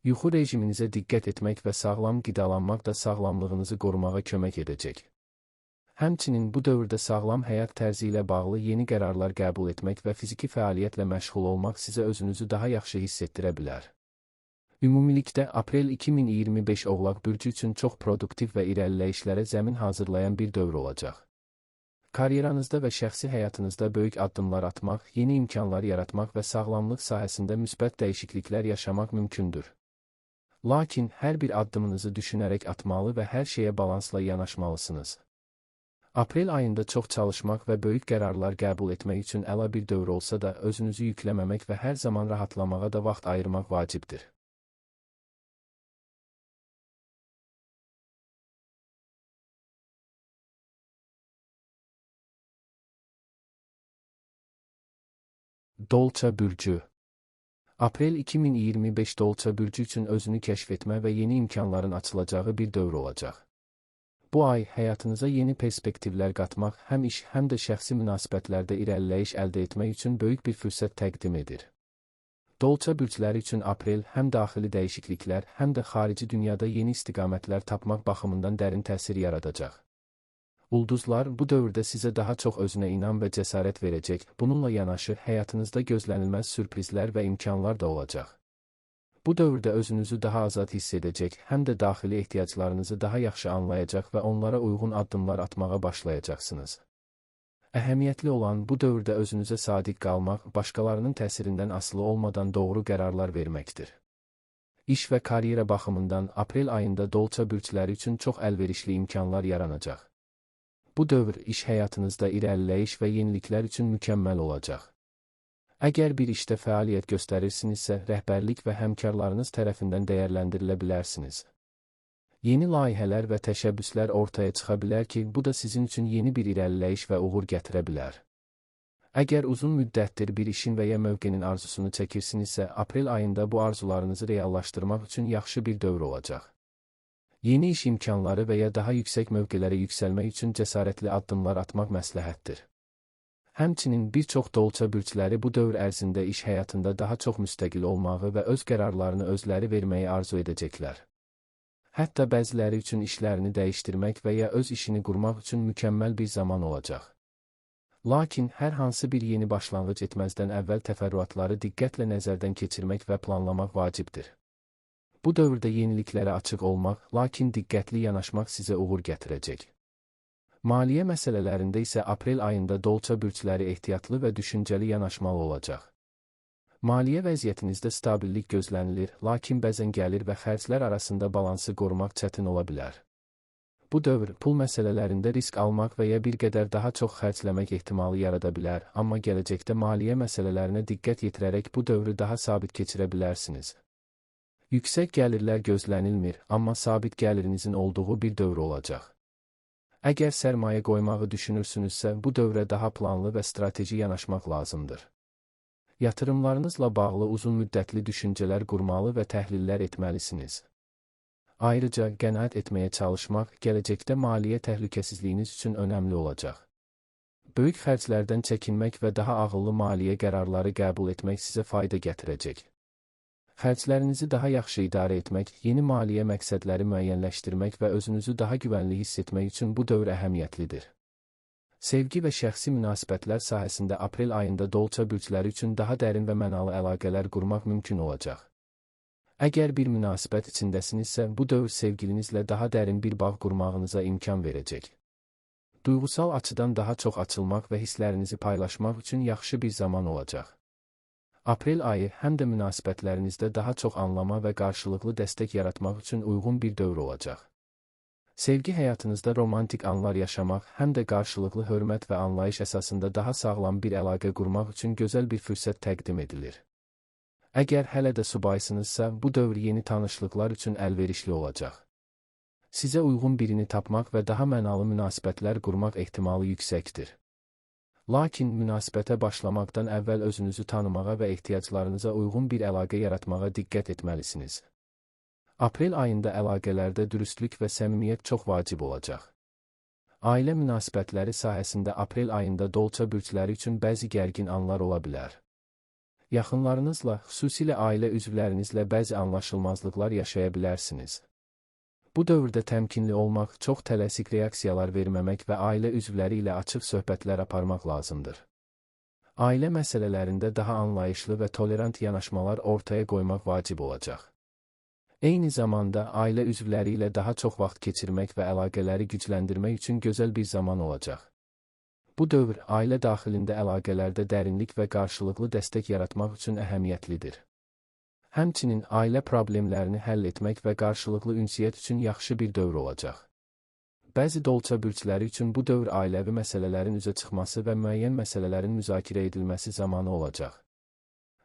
Yuxu rejiminizə diqqət etmək və sağlam qidalanmaq da sağlamlığınızı qorumağa kömək edəcək. Həmçinin bu dövrdə sağlam həyat tərzi ilə bağlı yeni qərarlar qəbul etmək və fiziki fəaliyyətlə məşğul olmaq sizə özünüzü daha yaxşı hiss etdirə bilər. Ümumilikdə, aprel 2025 Oğlaq bürcü üçün çox produktiv və irəliləyişlərə zəmin hazırlayan bir dövr olacaq. Karyeranızda və şəxsi həyatınızda böyük addımlar atmaq, yeni imkanlar yaratmaq və sağlamlıq sahəsində müsbət dəyişikliklər yaşamaq mümkündür. Lakin hər bir addımınızı düşünərək atmalı və hər şeyə balansla yanaşmalısınız. Aprel ayında çox çalışmaq və böyük qərarlar qəbul etmək üçün əla bir dövr olsa da, özünüzü yükləməmək və hər zaman rahatlamağa da vaxt ayırmaq vacibdir. Dolça bürcü. Aprel 2025 Dolça bürcü üçün özünü kəşf etmə və yeni imkanların açılacağı bir dövr olacaq. Bu ay həyatınıza yeni perspektivlər qatmaq, həm iş, həm də şəxsi münasibətlərdə irəliləyiş əldə etmək üçün böyük bir fürsət təqdim edir. Dolça bürcləri üçün aprel həm daxili dəyişikliklər, həm də xarici dünyada yeni istiqamətlər tapmaq baxımından dərin təsir yaradacaq. Ulduzlar bu dövrdə sizə daha çox özünə inam və cəsarət verəcək, bununla yanaşı həyatınızda gözlənilməz sürprizlər və imkanlar da olacaq. Bu dövrdə özünüzü daha azad hiss edəcək, həm də daxili ehtiyaclarınızı daha yaxşı anlayacaq və onlara uyğun addımlar atmağa başlayacaqsınız. Əhəmiyyətli olan bu dövrdə özünüzə sadiq qalmaq, başqalarının təsirindən asılı olmadan doğru qərarlar verməkdir. İş və karyera baxımından aprel ayında Dolça bürcləri üçün çox əlverişli imkanlar yaranacaq. Bu dövr iş həyatınızda irəliləyiş və yeniliklər üçün mükəmməl olacaq. Əgər bir işdə fəaliyyət göstərirsinizsə, rəhbərlik və həmkarlarınız tərəfindən dəyərləndirilə bilərsiniz. Yeni layihələr və təşəbbüslər ortaya çıxa bilər ki, bu da sizin üçün yeni bir irəliləyiş və uğur gətirə bilər. Əgər uzun müddətdir bir işin və ya mövqenin arzusunu çəkirsinizsə, aprel ayında bu arzularınızı reallaşdırmaq üçün yaxşı bir dövr olacaq. Yeni iş imkanları və ya daha yüksək mövqelərə yüksəlmək üçün cəsarətli addımlar atmaq məsləhətdir. Həmçinin bir çox Dolça bürcləri bu dövr ərzində iş həyatında daha çox müstəqil olmağı və öz qərarlarını özləri verməyi arzu edəcəklər. Hətta bəziləri üçün işlərini dəyişdirmək və ya öz işini qurmaq üçün mükəmməl bir zaman olacaq. Lakin hər hansı bir yeni başlanğıc etməzdən əvvəl təfərrüatları diqqətlə nəzərdən keçirmək və planlamaq vacibdir. Bu dövrdə yeniliklərə açıq olmaq, lakin diqqətli yanaşmaq sizə uğur gətirəcək. Maliyyə məsələlərində isə aprel ayında Dolça bürcləri ehtiyatlı və düşüncəli yanaşmalı olacaq. Maliyyə vəziyyətinizdə stabillik gözlənilir, lakin bəzən gəlir və xərclər arasında balansı qorumaq çətin ola bilər. Bu dövr pul məsələlərində risk almaq və ya bir qədər daha çox xərcləmək ehtimalı yarada bilər, amma gələcəkdə maliyyə məsələlərinə diqqət yetirərək bu dövrü daha sabit keçirə bilərsiniz. Yüksək gəlirlər gözlənilmir, amma sabit gəlirinizin olduğu bir dövr olacaq. Əgər sərmayə qoymağı düşünürsünüzsə, bu dövrə daha planlı və strateji yanaşmaq lazımdır. Yatırımlarınızla bağlı uzun müddətli düşüncələr qurmalı və təhlillər etməlisiniz. Ayrıca, qənaət etməyə çalışmaq, gələcəkdə maliyyə təhlükəsizliyiniz üçün önəmli olacaq. Böyük xərclərdən çəkinmək və daha ağıllı maliyyə qərarları qəbul etmək sizə fayda gətirəcək. Xərclərinizi daha yaxşı idarə etmək, yeni maliyyə məqsədləri müəyyənləşdirmək və özünüzü daha güvənli hiss etmək üçün bu dövr əhəmiyyətlidir. Sevgi və şəxsi münasibətlər sahəsində aprel ayında Dolça bürcləri üçün daha dərin və mənalı əlaqələr qurmaq mümkün olacaq. Əgər bir münasibət içindəsinizsə, bu dövr sevgilinizlə daha dərin bir bağ qurmağınıza imkan verəcək. Duyğusal açıdan daha çox açılmaq və hisslərinizi paylaşmaq üçün yaxşı bir zaman olacaq. Aprel ayı həm də münasibətlərinizdə daha çox anlama və qarşılıqlı dəstək yaratmaq üçün uyğun bir dövr olacaq. Sevgi həyatınızda romantik anlar yaşamaq, həm də qarşılıqlı hörmət və anlayış əsasında daha sağlam bir əlaqə qurmaq üçün gözəl bir fürsət təqdim edilir. Əgər hələ də subaysınızsa, bu dövr yeni tanışlıqlar üçün əlverişli olacaq. Sizə uyğun birini tapmaq və daha mənalı münasibətlər qurmaq ehtimalı yüksəkdir. Lakin münasibətə başlamaqdan əvvəl özünüzü tanımağa və ehtiyaclarınıza uyğun bir əlaqə yaratmağa diqqət etməlisiniz. Aprel ayında əlaqələrdə dürüstlük və səmimiyyət çox vacib olacaq. Ailə münasibətləri sahəsində aprel ayında dolça bürcləri üçün bəzi gərgin anlar ola bilər. Yaxınlarınızla, xüsusilə ailə üzvlərinizlə bəzi anlaşılmazlıqlar yaşaya bilərsiniz. Bu dövrdə təmkinli olmaq, çox tələsik reaksiyalar verməmək və ailə üzvləri ilə açıq söhbətlər aparmaq lazımdır. Ailə məsələlərində daha anlayışlı və tolerant yanaşmalar ortaya qoymaq vacib olacaq. Eyni zamanda ailə üzvləri ilə daha çox vaxt keçirmək və əlaqələri gücləndirmək üçün gözəl bir zaman olacaq. Bu dövr ailə daxilində əlaqələrdə dərinlik və qarşılıqlı dəstək yaratmaq üçün əhəmiyyətlidir. Həmçinin ailə problemlərini həll etmək və qarşılıqlı ünsiyyət üçün yaxşı bir dövr olacaq. Bəzi dolça bürcləri üçün bu dövr ailəvi məsələlərin üzə çıxması və müəyyən məsələlərin müzakirə edilməsi zamanı olacaq.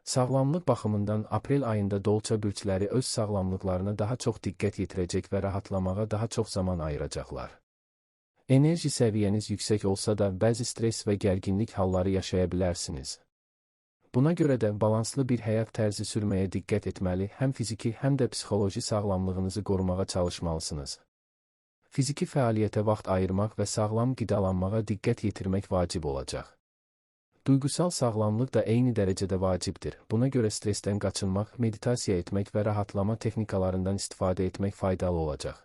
Sağlamlıq baxımından aprel ayında dolça bürcləri öz sağlamlıqlarına daha çox diqqət yetirəcək və rahatlamağa daha çox zaman ayıracaqlar. Enerji səviyyəniz yüksək olsa da bəzi stres və gərginlik halları yaşaya bilərsiniz. Buna görə də balanslı bir həyat tərzi sürməyə diqqət etməli, həm fiziki, həm də psixoloji sağlamlığınızı qorumağa çalışmalısınız. Fiziki fəaliyyətə vaxt ayırmaq və sağlam qidalanmağa diqqət yetirmək vacib olacaq. Duyğusal sağlamlıq da eyni dərəcədə vacibdir. Buna görə stressdən qaçınmaq, meditasiya etmək və rahatlama texnikalarından istifadə etmək faydalı olacaq.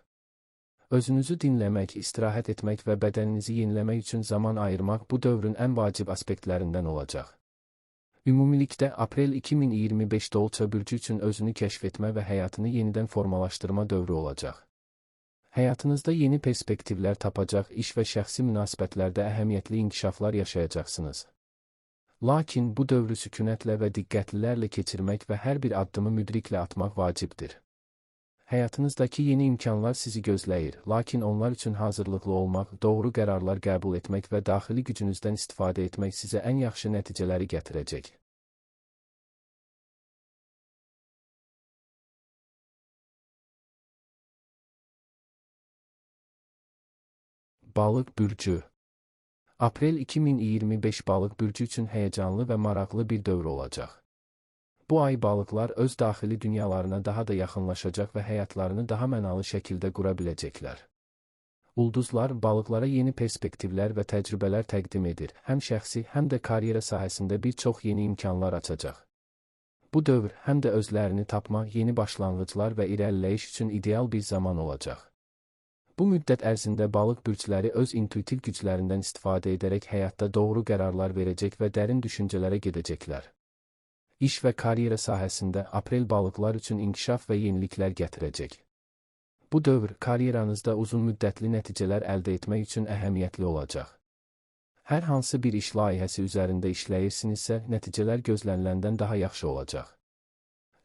Özünüzü dinləmək, istirahət etmək və bədəninizi yeniləmək üçün zaman ayırmaq bu dövrün ən vacib aspektlərindən olacaq. Ümumilikdə, aprel 2025 dolça bürcü üçün özünü kəşf etmə və həyatını yenidən formalaşdırma dövrü olacaq. Həyatınızda yeni perspektivlər tapacaq, iş və şəxsi münasibətlərdə əhəmiyyətli inkişaflar yaşayacaqsınız. Lakin bu dövrü sükunətlə və diqqətlilərlə keçirmək və hər bir addımı müdriklə atmaq vacibdir. Həyatınızdakı yeni imkanlar sizi gözləyir, lakin onlar üçün hazırlıqlı olmaq, doğru qərarlar qəbul etmək və daxili gücünüzdən istifadə etmək sizə ən yaxşı nəticələri gətirəcək. Balıq bürcü. Aprel 2025 balıq bürcü üçün həyəcanlı və maraqlı bir dövr olacaq. Bu ay balıqlar öz daxili dünyalarına daha da yaxınlaşacaq və həyatlarını daha mənalı şəkildə qura biləcəklər. Ulduzlar balıqlara yeni perspektivlər və təcrübələr təqdim edir, həm şəxsi, həm də karyera sahəsində bir çox yeni imkanlar açacaq. Bu dövr həm də özlərini tapmaq, yeni başlanğıclar və irəliləyiş üçün ideal bir zaman olacaq. Bu müddət ərzində balıq bürcləri öz intuitiv güclərindən istifadə edərək həyatda doğru qərarlar verəcək və dərin düşüncələrə gedəcəklər. İş və karyera sahəsində aprel balıqlar üçün inkişaf və yeniliklər gətirəcək. Bu dövr karyeranızda uzun müddətli nəticələr əldə etmək üçün əhəmiyyətli olacaq. Hər hansı bir iş layihəsi üzərində işləyirsinizsə, nəticələr gözləniləndən daha yaxşı olacaq.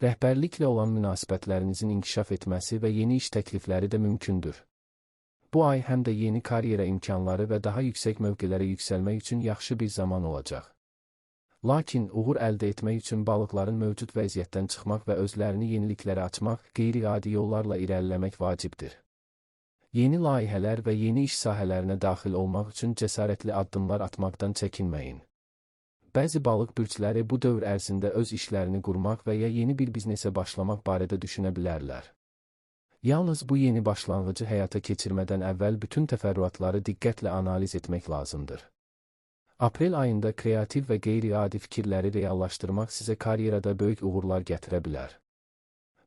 Rəhbərliklə olan münasibətlərinizin inkişaf etməsi və yeni iş təklifləri də mümkündür. Bu ay həm də yeni karyera imkanları və daha yüksək mövqelərə yüksəlmək üçün yaxşı bir zaman olacaq. Lakin uğur əldə etmək üçün balıqların mövcud vəziyyətdən çıxmaq və özlərini yeniliklərə açmaq, qeyri-adi yollarla irəliləmək vacibdir. Yeni layihələr və yeni iş sahələrinə daxil olmaq üçün cəsarətli addımlar atmaqdan çəkinməyin. Bəzi balıq bürcləri bu dövr ərzində öz işlərini qurmaq və ya yeni bir biznesə başlamaq barədə düşünə bilərlər. Yalnız bu yeni başlanğıcı həyata keçirmədən əvvəl bütün təfərrüatları diqqətlə analiz etmək lazımdır. Aprel ayında kreativ və qeyri-adi fikirləri reallaşdırmaq sizə karyerada böyük uğurlar gətirə bilər.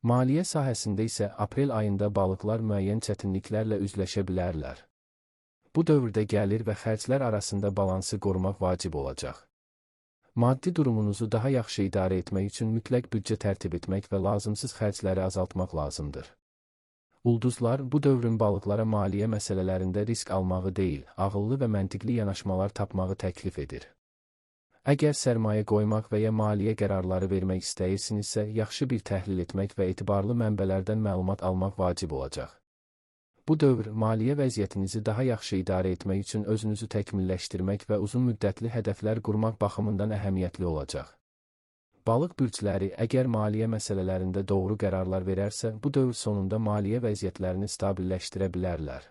Maliyyə sahəsində isə aprel ayında balıqlar müəyyən çətinliklərlə üzləşə bilərlər. Bu dövrdə gəlir və xərclər arasında balansı qorumaq vacib olacaq. Maddi durumunuzu daha yaxşı idarə etmək üçün mütləq büdcə tərtib etmək və lazımsız xərcləri azaltmaq lazımdır. Ulduzlar bu dövrün balıqlara maliyyə məsələlərində risk almağı deyil, ağıllı və məntiqli yanaşmalar tapmağı təklif edir. Əgər sərmayə qoymaq və ya maliyyə qərarları vermək istəyirsinizsə, yaxşı bir təhlil etmək və etibarlı mənbələrdən məlumat almaq vacib olacaq. Bu dövr, maliyyə vəziyyətinizi daha yaxşı idarə etmək üçün özünüzü təkmilləşdirmək və uzun müddətli hədəflər qurmaq baxımından əhəmiyyətli olacaq. Balıq bürcləri, əgər maliyyə məsələlərində doğru qərarlar verərsə, bu dövr sonunda maliyyə vəziyyətlərini stabilləşdirə bilərlər.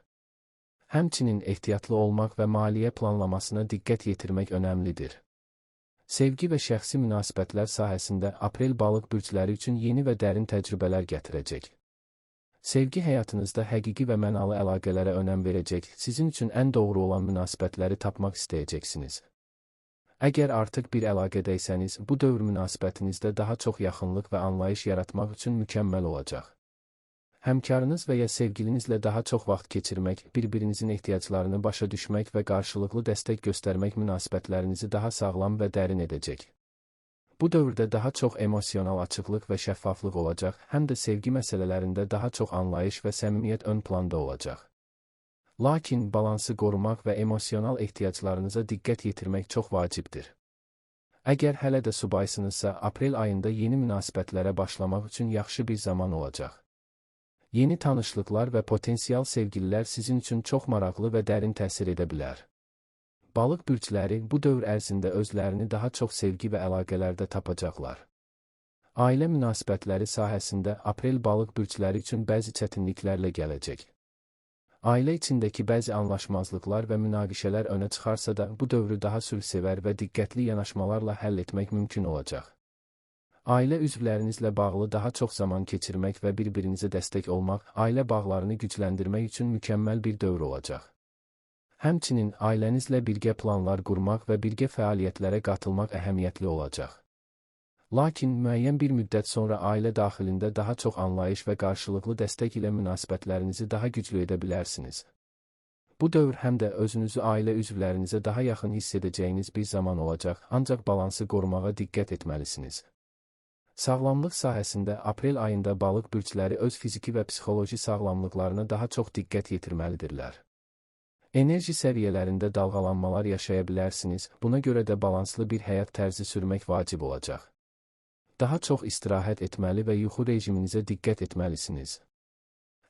Həmçinin ehtiyatlı olmaq və maliyyə planlamasına diqqət yetirmək önəmlidir. Sevgi və şəxsi münasibətlər sahəsində aprel balıq bürcləri üçün yeni və dərin təcrübələr gətirəcək. Sevgi həyatınızda həqiqi və mənalı əlaqələrə önəm verəcək, sizin üçün ən doğru olan münasibətləri tapmaq istəyəcəksiniz. Əgər artıq bir əlaqədəysəniz, bu dövr münasibətinizdə daha çox yaxınlıq və anlayış yaratmaq üçün mükəmməl olacaq. Həmkarınız və ya sevgilinizlə daha çox vaxt keçirmək, bir-birinizin ehtiyaclarını başa düşmək və qarşılıqlı dəstək göstərmək münasibətlərinizi daha sağlam və dərin edəcək. Bu dövrdə daha çox emosional açıqlıq və şəffaflıq olacaq, həm də sevgi məsələlərində daha çox anlayış və səmimiyyət ön planda olacaq. Lakin balansı qorumaq və emosional ehtiyaclarınıza diqqət yetirmək çox vacibdir. Əgər hələ də subaysınızsa, aprel ayında yeni münasibətlərə başlamaq üçün yaxşı bir zaman olacaq. Yeni tanışlıqlar və potensial sevgililər sizin üçün çox maraqlı və dərin təsir edə bilər. Balıq bürcləri bu dövr ərzində özlərini daha çox sevgi və əlaqələrdə tapacaqlar. Ailə münasibətləri sahəsində aprel balıq bürcləri üçün bəzi çətinliklərlə gələcək. Ailə içindəki bəzi anlaşmazlıqlar və münaqişələr önə çıxarsa da, bu dövrü daha sülhsevər və diqqətli yanaşmalarla həll etmək mümkün olacaq. Ailə üzvlərinizlə bağlı daha çox zaman keçirmək və bir-birinizə dəstək olmaq, ailə bağlarını gücləndirmək üçün mükəmməl bir dövr olacaq. Həmçinin ailənizlə birgə planlar qurmaq və birgə fəaliyyətlərə qatılmaq əhəmiyyətli olacaq. Lakin müəyyən bir müddət sonra ailə daxilində daha çox anlayış və qarşılıqlı dəstək ilə münasibətlərinizi daha güclü edə bilərsiniz. Bu dövr həm də özünüzü ailə üzvlərinizə daha yaxın hiss edəcəyiniz bir zaman olacaq, ancaq balansı qorumağa diqqət etməlisiniz. Sağlamlıq sahəsində aprel ayında balıq bürcləri öz fiziki və psixoloji sağlamlıqlarına daha çox diqqət yetirməlidirlər. Enerji səviyyələrində dalğalanmalar yaşaya bilərsiniz, buna görə də balanslı bir həyat tərzi sürmək vacib olacaq. Daha çox istirahət etməli və yuxu rejiminizə diqqət etməlisiniz.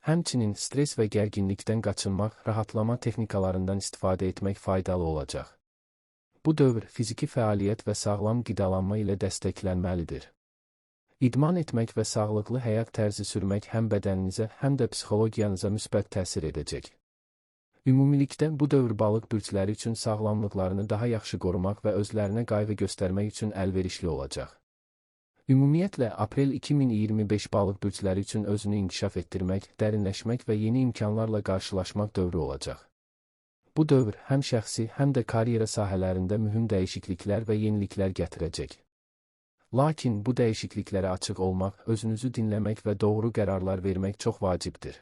Həmçinin stres və gərginlikdən qaçınmaq, rahatlama texnikalarından istifadə etmək faydalı olacaq. Bu dövr fiziki fəaliyyət və sağlam qidalanma ilə dəstəklənməlidir. İdman etmək və sağlıqlı həyat tərzi sürmək həm bədəninizə, həm də psixologiyanıza müsbət təsir edəcək. Ümumilikdə bu dövr balıq bürcləri üçün sağlamlıqlarını daha yaxşı qorumaq və özlərinə qayğı göstərmək üçün əlverişli olacaq. Ümumiyyətlə, aprel 2025 balıq bürcləri üçün özünü inkişaf etdirmək, dərinləşmək və yeni imkanlarla qarşılaşmaq dövrü olacaq. Bu dövr həm şəxsi, həm də karyera sahələrində mühüm dəyişikliklər və yeniliklər gətirəcək. Lakin bu dəyişikliklərə açıq olmaq, özünüzü dinləmək və doğru qərarlar vermək çox vacibdir.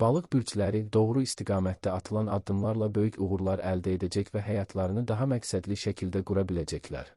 Balıq bürcləri doğru istiqamətdə atılan addımlarla böyük uğurlar əldə edəcək və həyatlarını daha məqsədli şəkildə qura biləcəklər.